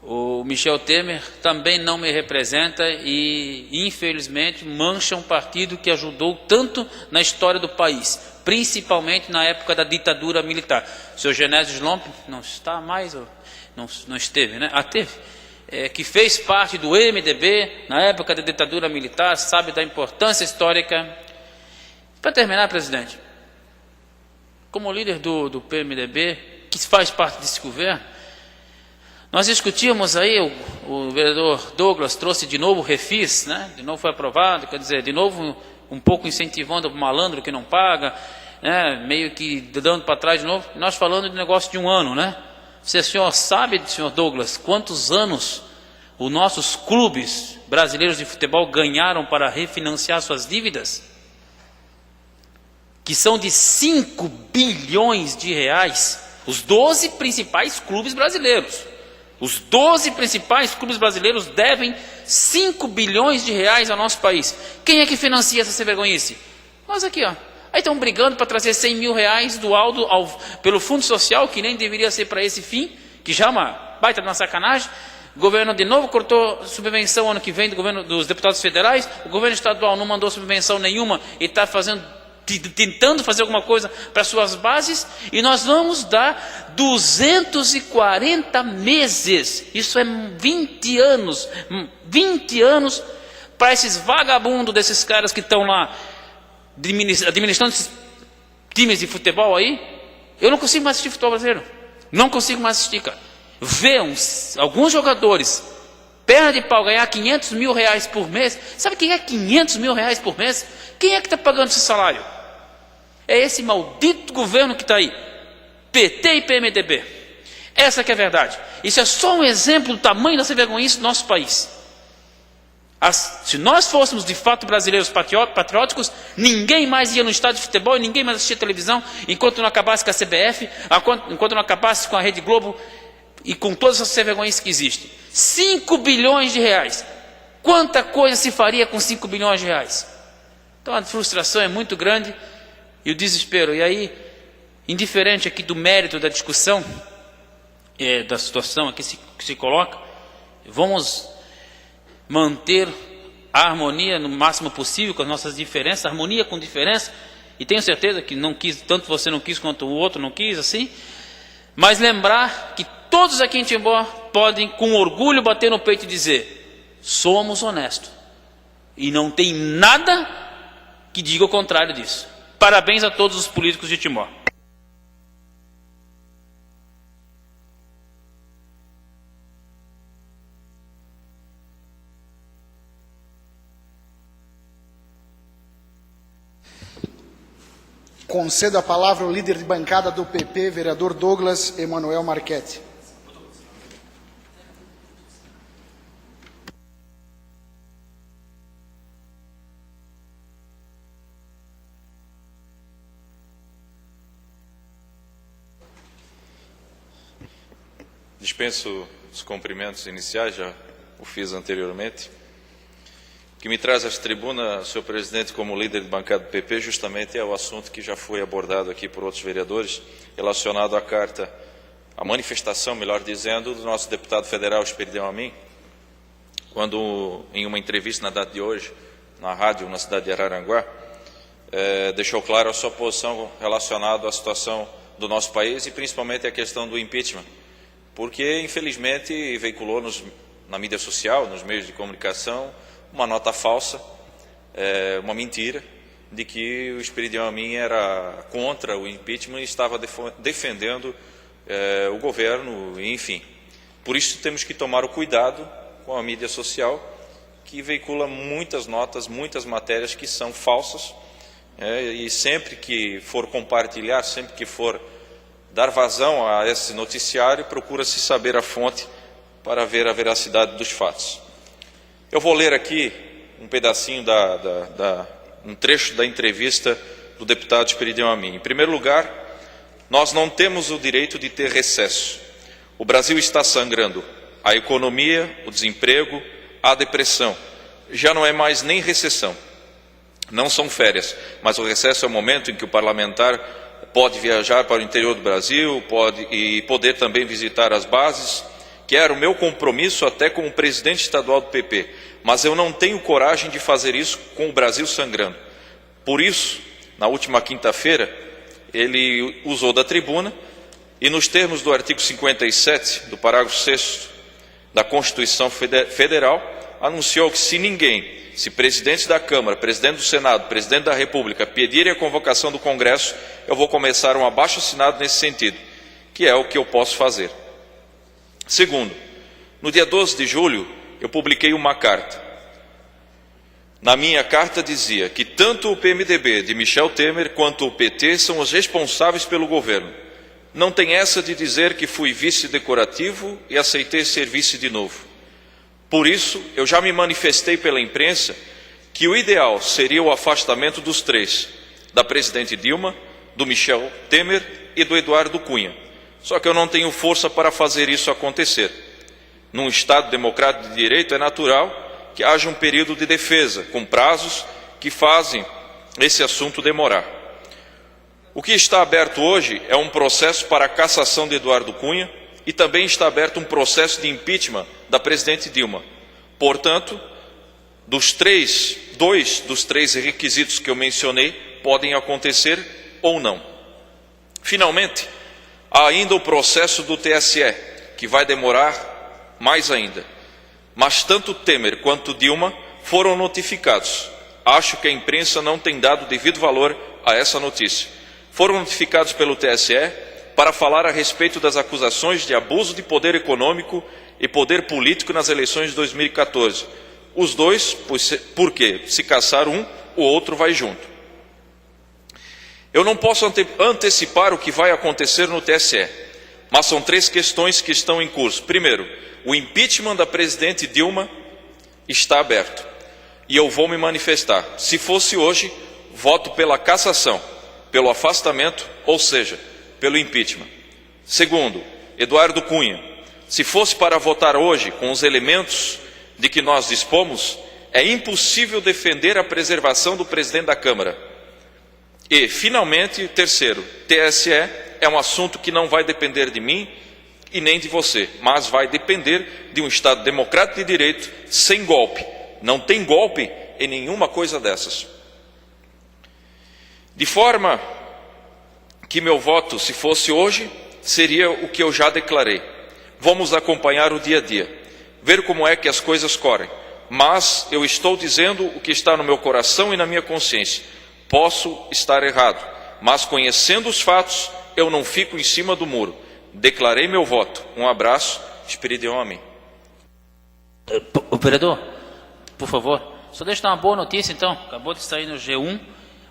O Michel Temer também não me representa e, infelizmente, mancha um partido que ajudou tanto na história do país, principalmente na época da ditadura militar. O senhor Genésio Slomp não está mais, não esteve, né? Teve. Que fez parte do MDB na época da ditadura militar, sabe da importância histórica. Para terminar, presidente, como líder do PMDB, que faz parte desse governo, nós discutimos aí, o vereador Douglas trouxe de novo o refis, né? De novo foi aprovado, quer dizer, de novo um pouco incentivando o malandro que não paga, né? Meio que dando para trás de novo. Nós falando de negócio de 1 ano, né? Se o senhor sabe, senhor Douglas, quantos anos os nossos clubes brasileiros de futebol ganharam para refinanciar suas dívidas? Que são de 5 bilhões de reais, os 12 principais clubes brasileiros. Os 12 principais clubes brasileiros devem 5 bilhões de reais ao nosso país. Quem é que financia essa vergonhice? Nós aqui, ó. Aí estão brigando para trazer 100 mil reais do Aldo pelo Fundo Social, que nem deveria ser para esse fim, que já é uma baita de uma sacanagem. O governo de novo cortou subvenção ano que vem do governo dos deputados federais. O governo estadual não mandou subvenção nenhuma e está tentando fazer alguma coisa para suas bases, e nós vamos dar 240 meses, isso é 20 anos para esses vagabundos desses caras que estão lá administrando esses times de futebol aí, Eu não consigo mais assistir futebol brasileiro. Não consigo mais assistir, cara. Ver alguns jogadores, perna de pau, ganhar 500 mil reais por mês. Sabe quem é 500 mil reais por mês? Quem é que está pagando esse salário? É esse maldito governo que está aí. PT e PMDB. Essa que é a verdade. Isso é só um exemplo do tamanho da vergonhice do nosso país. Se nós fôssemos de fato brasileiros patrióticos, ninguém mais ia no estádio de futebol e ninguém mais assistia televisão enquanto não acabasse com a CBF, enquanto não acabasse com a Rede Globo e com todas essas vergonhices que existem. 5 bilhões de reais. Quanta coisa se faria com 5 bilhões de reais? Então a frustração é muito grande e o desespero. E aí, indiferente aqui do mérito da discussão, da situação aqui que se coloca, vamos manter a harmonia no máximo possível com as nossas diferenças, harmonia com diferença, e tenho certeza que não quis, tanto você não quis quanto o outro não quis, assim, mas lembrar que todos aqui em Timbó podem com orgulho bater no peito e dizer: somos honestos, e não tem nada que diga o contrário disso. Parabéns a todos os políticos de Timbó. Concedo a palavra ao líder de bancada do PP, vereador Douglas Emanuel Marchetti. Dispenso os cumprimentos iniciais, já o fiz anteriormente. O que me traz à tribuna, senhor presidente, como líder de bancada do PP, justamente é o assunto que já foi abordado aqui por outros vereadores, relacionado à carta, à manifestação, melhor dizendo, do nosso deputado federal Espiridão Amin, quando, em uma entrevista na data de hoje, na rádio, na cidade de Araranguá, deixou claro a sua posição relacionada à situação do nosso país e principalmente a questão do impeachment, porque, infelizmente, veiculou na mídia social, nos meios de comunicação, uma nota falsa, uma mentira, de que o Espiridão Amin era contra o impeachment e estava defendendo o governo, enfim. Por isso temos que tomar o cuidado com a mídia social, que veicula muitas notas, muitas matérias que são falsas, e sempre que for compartilhar, sempre que for dar vazão a esse noticiário, procura-se saber a fonte para ver a veracidade dos fatos. Eu vou ler aqui um pedacinho, um trecho da entrevista do deputado Espiridão Amin. Em primeiro lugar, nós não temos o direito de ter recesso. O Brasil está sangrando. A economia, o desemprego, a depressão. Já não é mais nem recessão. Não são férias, mas o recesso é o momento em que o parlamentar pode viajar para o interior do Brasil e poder também visitar as bases, que era o meu compromisso até como presidente estadual do PP, mas eu não tenho coragem de fazer isso com o Brasil sangrando. Por isso, na última quinta-feira, ele usou da tribuna e, nos termos do artigo 57 do parágrafo 6º da Constituição Federal, anunciou que se presidente da Câmara, presidente do Senado, presidente da República pedirem a convocação do Congresso, eu vou começar um abaixo-assinado nesse sentido, que é o que eu posso fazer. Segundo, no dia 12 de julho, eu publiquei uma carta. Na minha carta dizia que tanto o PMDB de Michel Temer quanto o PT são os responsáveis pelo governo. Não tem essa de dizer que fui vice decorativo e aceitei ser vice de novo. Por isso, eu já me manifestei pela imprensa que o ideal seria o afastamento dos três, da presidente Dilma, do Michel Temer e do Eduardo Cunha. Só que eu não tenho força para fazer isso acontecer. Num Estado democrático de direito é natural que haja um período de defesa, com prazos que fazem esse assunto demorar. O que está aberto hoje é um processo para a cassação de Eduardo Cunha e também está aberto um processo de impeachment da presidente Dilma. Portanto, dois dos três requisitos que eu mencionei podem acontecer ou não. Finalmente, há ainda o processo do TSE, que vai demorar mais ainda. Mas tanto Temer quanto Dilma foram notificados. Acho que a imprensa não tem dado devido valor a essa notícia. Foram notificados pelo TSE para falar a respeito das acusações de abuso de poder econômico e poder político nas eleições de 2014. Os dois, porque se caçar um, o outro vai junto. Eu não posso antecipar o que vai acontecer no TSE, mas são 3 questões que estão em curso. Primeiro, o impeachment da presidente Dilma está aberto e eu vou me manifestar. Se fosse hoje, voto pela cassação, pelo afastamento, ou seja, pelo impeachment. Segundo, Eduardo Cunha. Se fosse para votar hoje com os elementos de que nós dispomos, é impossível defender a preservação do presidente da Câmara. E, finalmente, terceiro, TSE é um assunto que não vai depender de mim e nem de você, mas vai depender de um Estado democrático de direito sem golpe. Não tem golpe em nenhuma coisa dessas. De forma que meu voto, se fosse hoje, seria o que eu já declarei. Vamos acompanhar o dia a dia, ver como é que as coisas correm. Mas eu estou dizendo o que está no meu coração e na minha consciência. Posso estar errado, mas conhecendo os fatos, eu não fico em cima do muro. Declarei meu voto. Um abraço, espírito de homem. Vereador, por favor, só deixa eu dar uma boa notícia então. Acabou de sair no G1.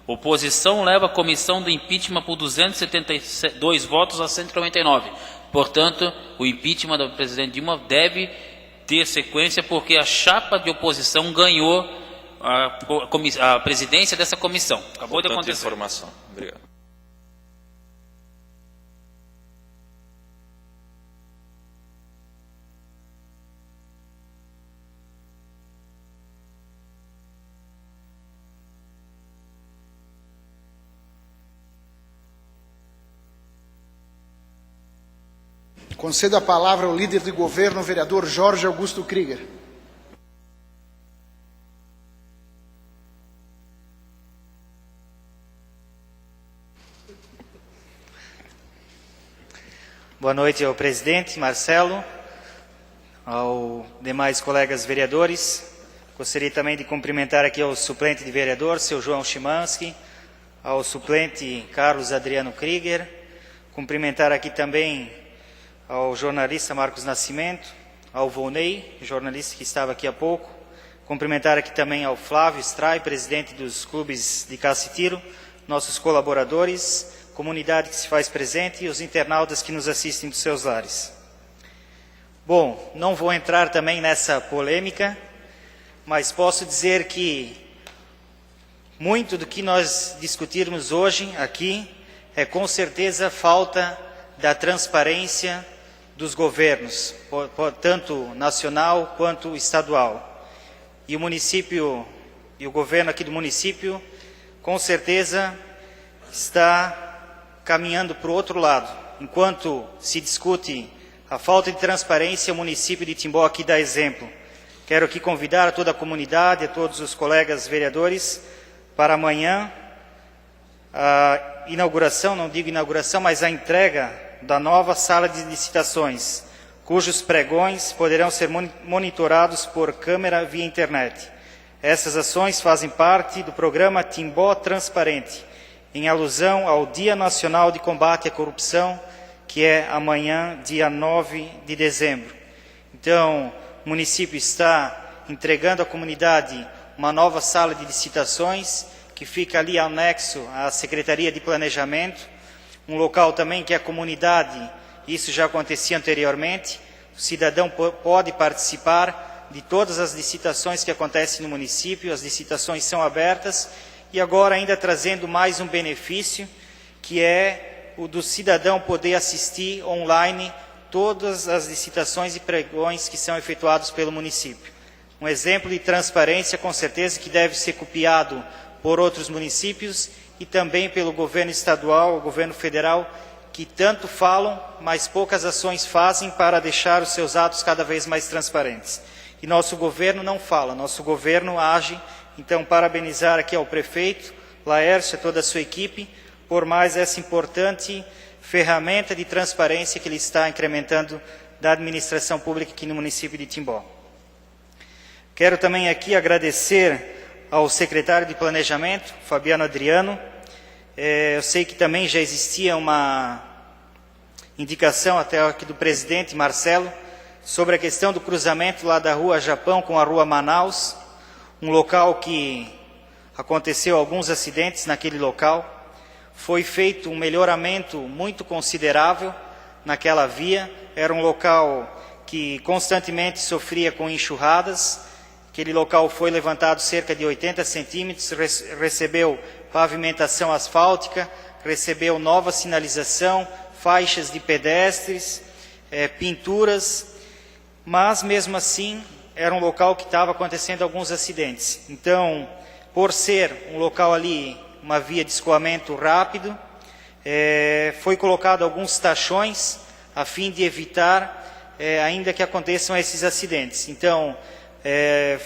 Oposição leva a comissão do impeachment por 272 votos a 199. Portanto, o impeachment da presidente Dilma deve ter sequência porque a chapa de oposição ganhou a presidência dessa comissão. Acabou de acontecer. Informação. Obrigado. Concedo a palavra ao líder de governo, o vereador Jorge Augusto Krieger. Boa noite ao presidente Marcelo, aos demais colegas vereadores. Gostaria também de cumprimentar aqui ao suplente de vereador, seu João Chimansky, ao suplente Carlos Adriano Krieger, cumprimentar aqui também ao jornalista Marcos Nascimento, ao Volney, jornalista que estava aqui há pouco, cumprimentar aqui também ao Flávio Stray, presidente dos clubes de Caça e Tiro, nossos colaboradores, comunidade que se faz presente e os internautas que nos assistem dos seus lares. Bom, não vou entrar também nessa polêmica, mas posso dizer que muito do que nós discutirmos hoje aqui é com certeza falta da transparência dos governos, tanto nacional quanto estadual. E o município, e o governo aqui do município, com certeza está caminhando para o outro lado. Enquanto se discute a falta de transparência, o município de Timbó aqui dá exemplo. Quero aqui convidar a toda a comunidade, a todos os colegas vereadores, para amanhã a inauguração, não digo inauguração, mas a entrega da nova sala de licitações, cujos pregões poderão ser monitorados por câmera via internet. Essas ações fazem parte do programa Timbó Transparente, em alusão ao Dia Nacional de Combate à Corrupção, que é amanhã, dia 9 de dezembro. Então, o município está entregando à comunidade uma nova sala de licitações, que fica ali anexo à Secretaria de Planejamento, um local também que a comunidade, isso já acontecia anteriormente, o cidadão pode participar de todas as licitações que acontecem no município, as licitações são abertas, e agora ainda trazendo mais um benefício, que é o do cidadão poder assistir online todas as licitações e pregões que são efetuados pelo município. Um exemplo de transparência, com certeza, que deve ser copiado por outros municípios e também pelo governo estadual, o governo federal, que tanto falam, mas poucas ações fazem para deixar os seus atos cada vez mais transparentes. E nosso governo não fala, nosso governo age. Então, parabenizar aqui ao prefeito, Laércio, a toda a sua equipe, por mais essa importante ferramenta de transparência que ele está incrementando da administração pública aqui no município de Timbó. Quero também aqui agradecer ao secretário de Planejamento, Fabiano Adriano. Eu sei que também já existia uma indicação até aqui do presidente Marcelo, sobre a questão do cruzamento lá da Rua Japão com a Rua Manaus, um local que aconteceu alguns acidentes naquele local. Foi feito um melhoramento muito considerável naquela via, era um local que constantemente sofria com enxurradas. Aquele local foi levantado cerca de 80 centímetros, recebeu pavimentação asfáltica, recebeu nova sinalização, faixas de pedestres, pinturas, mas mesmo assim era um local que estava acontecendo alguns acidentes. Então, por ser um local ali, uma via de escoamento rápido, foi colocado alguns tachões a fim de evitar ainda que aconteçam esses acidentes. Então,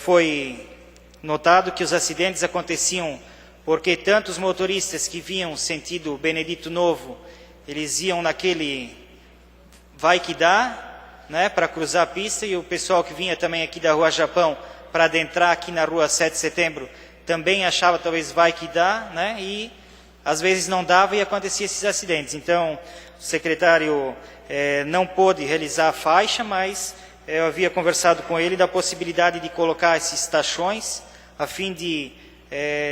foi notado que os acidentes aconteciam porque tanto os motoristas que vinham sentido Benedito Novo, eles iam naquele vai que dá, né, para cruzar a pista, e o pessoal que vinha também aqui da Rua Japão para adentrar aqui na Rua 7 de Setembro também achava talvez vai que dá, né, e às vezes não dava e acontecia esses acidentes. Então, o secretário não pôde realizar a faixa, mas eu havia conversado com ele da possibilidade de colocar esses tachões a fim de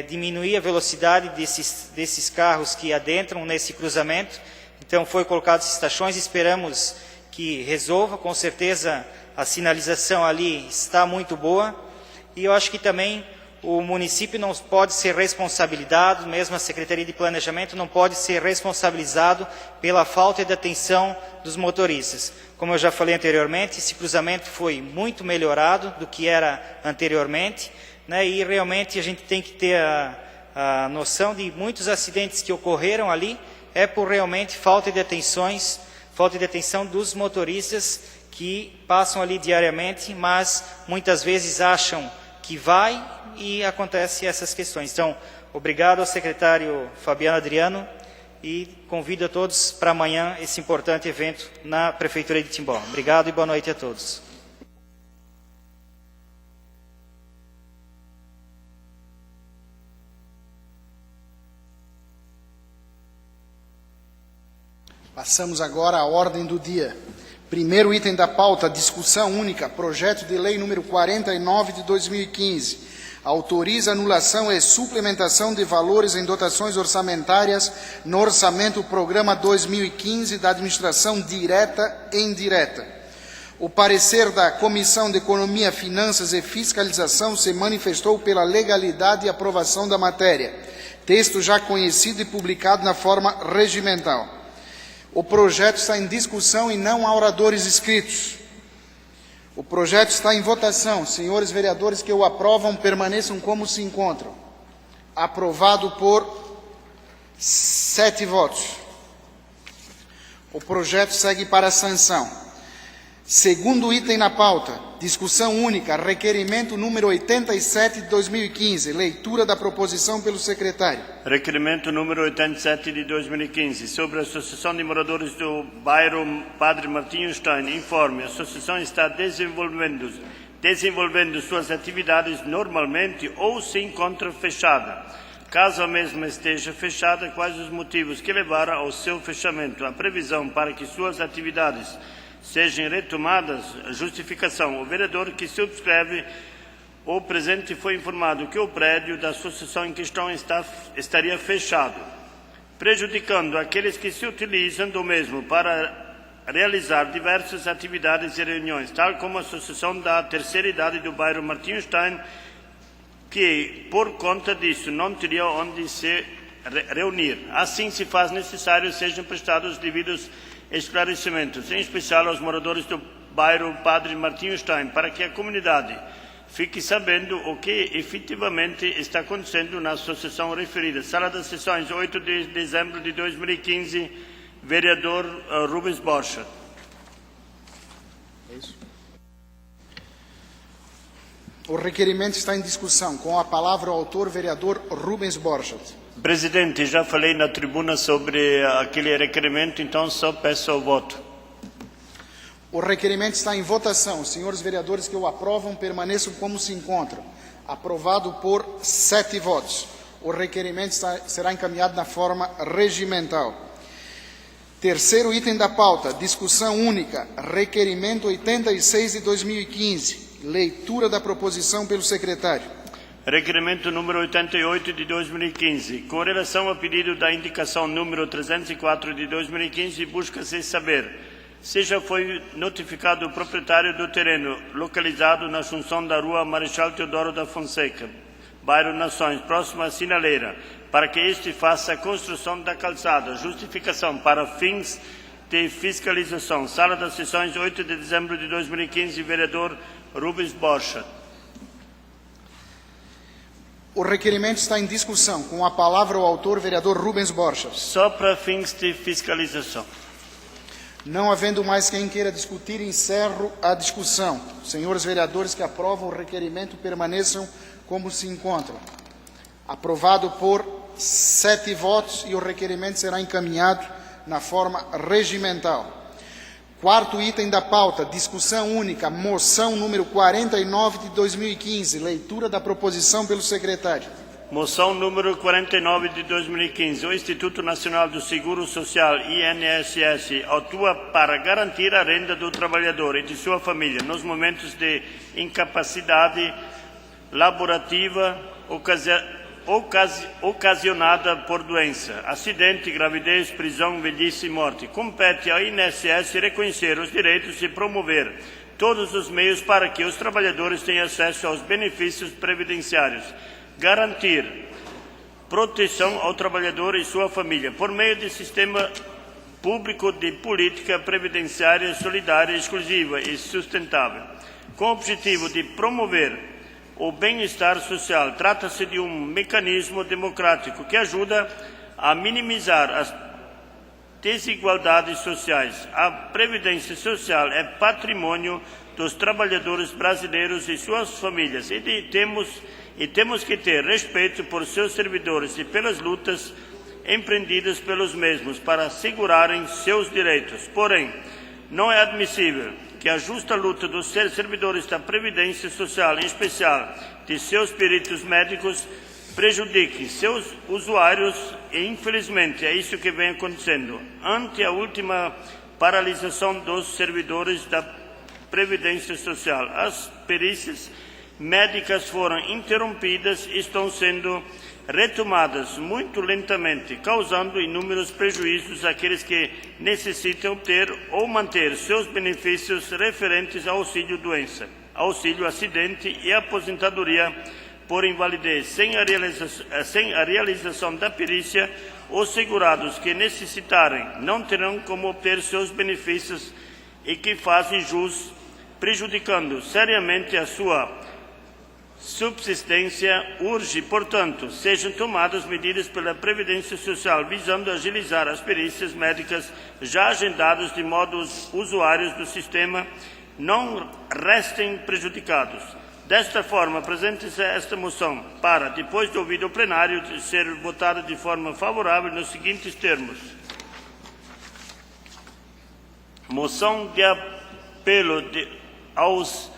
diminuir a velocidade desses carros que adentram nesse cruzamento. Então foi colocado esses tachões, esperamos que resolva. Com certeza a sinalização ali está muito boa, e eu acho que também o município não pode ser responsabilizado, mesmo a Secretaria de Planejamento não pode ser responsabilizado pela falta de atenção dos motoristas. Como eu já falei anteriormente, esse cruzamento foi muito melhorado do que era anteriormente, né, e realmente a gente tem que ter a noção de muitos acidentes que ocorreram ali, por realmente falta de atenção dos motoristas que passam ali diariamente, mas muitas vezes acham que vai e acontece essas questões. Então, obrigado ao secretário Fabiano Adriano e convido a todos para amanhã esse importante evento na Prefeitura de Timbó. Obrigado e boa noite a todos. Passamos agora à ordem do dia. Primeiro item da pauta, discussão única, projeto de lei número 49 de 2015. Autoriza anulação e suplementação de valores em dotações orçamentárias no orçamento programa 2015 da administração direta e indireta. O parecer da Comissão de Economia, Finanças e Fiscalização se manifestou pela legalidade e aprovação da matéria. Texto já conhecido e publicado na forma regimental. O projeto está em discussão e não há oradores inscritos. O projeto está em votação. Senhores vereadores que o aprovam, permaneçam como se encontram. Aprovado por 7 votos. O projeto segue para a sanção. Segundo item na pauta, discussão única, requerimento número 87 de 2015, leitura da proposição pelo secretário. Requerimento número 87 de 2015, sobre a Associação de Moradores do Bairro Padre Martinho Stein. Informe, a associação está desenvolvendo suas atividades normalmente ou se encontra fechada. Caso a mesma esteja fechada, quais os motivos que levaram ao seu fechamento? A previsão para que suas atividades sejam retomadas. Justificação. O vereador que subscreve o presente foi informado que o prédio da associação em questão estaria fechado, prejudicando aqueles que se utilizam do mesmo para realizar diversas atividades e reuniões, tal como a associação da terceira idade do bairro Martinho Stein, que, por conta disso, não teria onde se reunir. Assim, se faz necessário sejam prestados os devidos esclarecimentos, em especial aos moradores do bairro Padre Martinho Stein, para que a comunidade fique sabendo o que efetivamente está acontecendo na associação referida. Sala das Sessões, 8 de dezembro de 2015, vereador Rubens Borchardt. O requerimento está em discussão. Com a palavra o autor, vereador Rubens Borchardt. Presidente, já falei na tribuna sobre aquele requerimento, então só peço o voto. O requerimento está em votação. Senhores vereadores que o aprovam, permaneçam como se encontram. Aprovado por 7 votos. O requerimento será encaminhado na forma regimental. Terceiro item da pauta, discussão única, requerimento 86 de 2015, leitura da proposição pelo secretário. Requerimento número 88 de 2015. Com relação ao pedido da indicação número 304 de 2015, busca-se saber se já foi notificado o proprietário do terreno localizado na junção da rua Marechal Teodoro da Fonseca, bairro Nações, próximo à sinaleira, para que este faça a construção da calçada. Justificação para fins de fiscalização. Sala das Sessões, 8 de dezembro de 2015, vereador Rubens Borchardt. O requerimento está em discussão. Com a palavra o autor, vereador Rubens Borchardt. Só para fins de fiscalização. Não havendo mais quem queira discutir, encerro a discussão. Senhores vereadores que aprovam o requerimento permaneçam como se encontram. Aprovado por 7 votos e o requerimento será encaminhado na forma regimental. Quarto item da pauta, discussão única, moção número 49 de 2015, leitura da proposição pelo secretário. Moção número 49 de 2015. O Instituto Nacional do Seguro Social, INSS, atua para garantir a renda do trabalhador e de sua família nos momentos de incapacidade laborativa ocasionada por doença, acidente, gravidez, prisão, velhice e morte. Compete ao INSS reconhecer os direitos e promover todos os meios para que os trabalhadores tenham acesso aos benefícios previdenciários. Garantir proteção ao trabalhador e sua família por meio de sistema público de política previdenciária solidária, exclusiva e sustentável, com o objetivo de promover o bem-estar social. Trata-se de um mecanismo democrático que ajuda a minimizar as desigualdades sociais. A Previdência Social é patrimônio dos trabalhadores brasileiros e suas famílias e temos que ter respeito por seus servidores e pelas lutas empreendidas pelos mesmos para assegurarem seus direitos. Porém, não é admissível que a justa luta dos servidores da Previdência Social, em especial de seus peritos médicos, prejudique seus usuários e, infelizmente, é isso que vem acontecendo. Ante a última paralisação dos servidores da Previdência Social, as perícias médicas foram interrompidas e estão sendo retomadas muito lentamente, causando inúmeros prejuízos àqueles que necessitam ter ou manter seus benefícios referentes ao auxílio-doença, auxílio-acidente e aposentadoria por invalidez. Sem a realização da perícia, os segurados que necessitarem não terão como obter seus benefícios e que fazem jus, prejudicando seriamente a sua subsistência. Urge, portanto, sejam tomadas medidas pela Previdência Social visando agilizar as perícias médicas já agendadas, de modo que os usuários do sistema não restem prejudicados. Desta forma, apresenta-se esta moção para, depois de ouvido o plenário, ser votada de forma favorável nos seguintes termos. Moção de apelo aos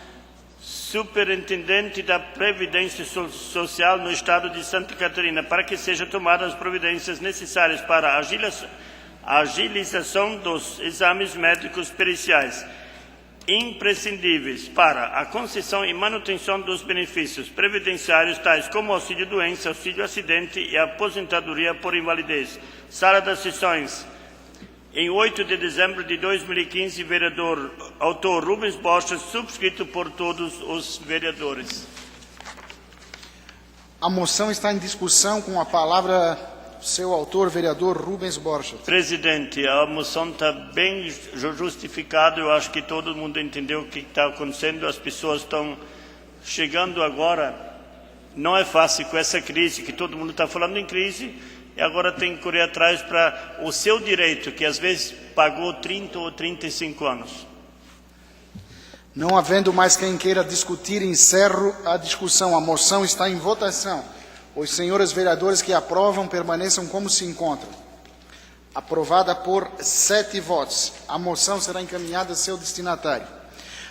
superintendente da Previdência Social no Estado de Santa Catarina para que sejam tomadas as providências necessárias para a agilização dos exames médicos periciais imprescindíveis para a concessão e manutenção dos benefícios previdenciários tais como auxílio-doença, auxílio-acidente e aposentadoria por invalidez. Sala das Sessões, em 8 de dezembro de 2015, vereador autor Rubens Borchardt, subscrito por todos os vereadores. A moção está em discussão. Com a palavra, seu autor, vereador Rubens Borchardt. Presidente, a moção está bem justificada. Eu acho que todo mundo entendeu o que está acontecendo. As pessoas estão chegando agora. Não é fácil com essa crise, que todo mundo está falando em crise. E agora tem que correr atrás para o seu direito, que às vezes pagou 30 ou 35 anos. Não havendo mais quem queira discutir, encerro a discussão. A moção está em votação. Os senhores vereadores que aprovam permaneçam como se encontram. Aprovada por 7 votos. A moção será encaminhada a seu destinatário.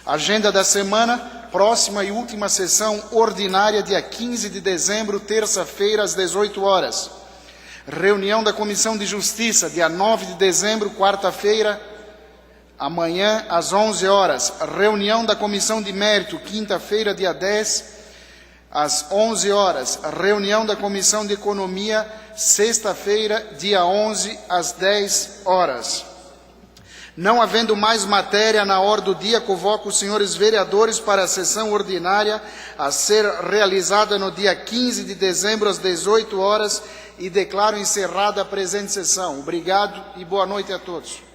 Agenda da semana, próxima e última sessão ordinária, dia 15 de dezembro, terça-feira, às 18 horas. Reunião da Comissão de Justiça, dia 9 de dezembro, quarta-feira, amanhã, às 11 horas. Reunião da Comissão de Mérito, quinta-feira, dia 10, às 11 horas. Reunião da Comissão de Economia, sexta-feira, dia 11, às 10 horas. Não havendo mais matéria na ordem do dia, convoco os senhores vereadores para a sessão ordinária a ser realizada no dia 15 de dezembro, às 18 horas, e declaro encerrada a presente sessão. Obrigado e boa noite a todos.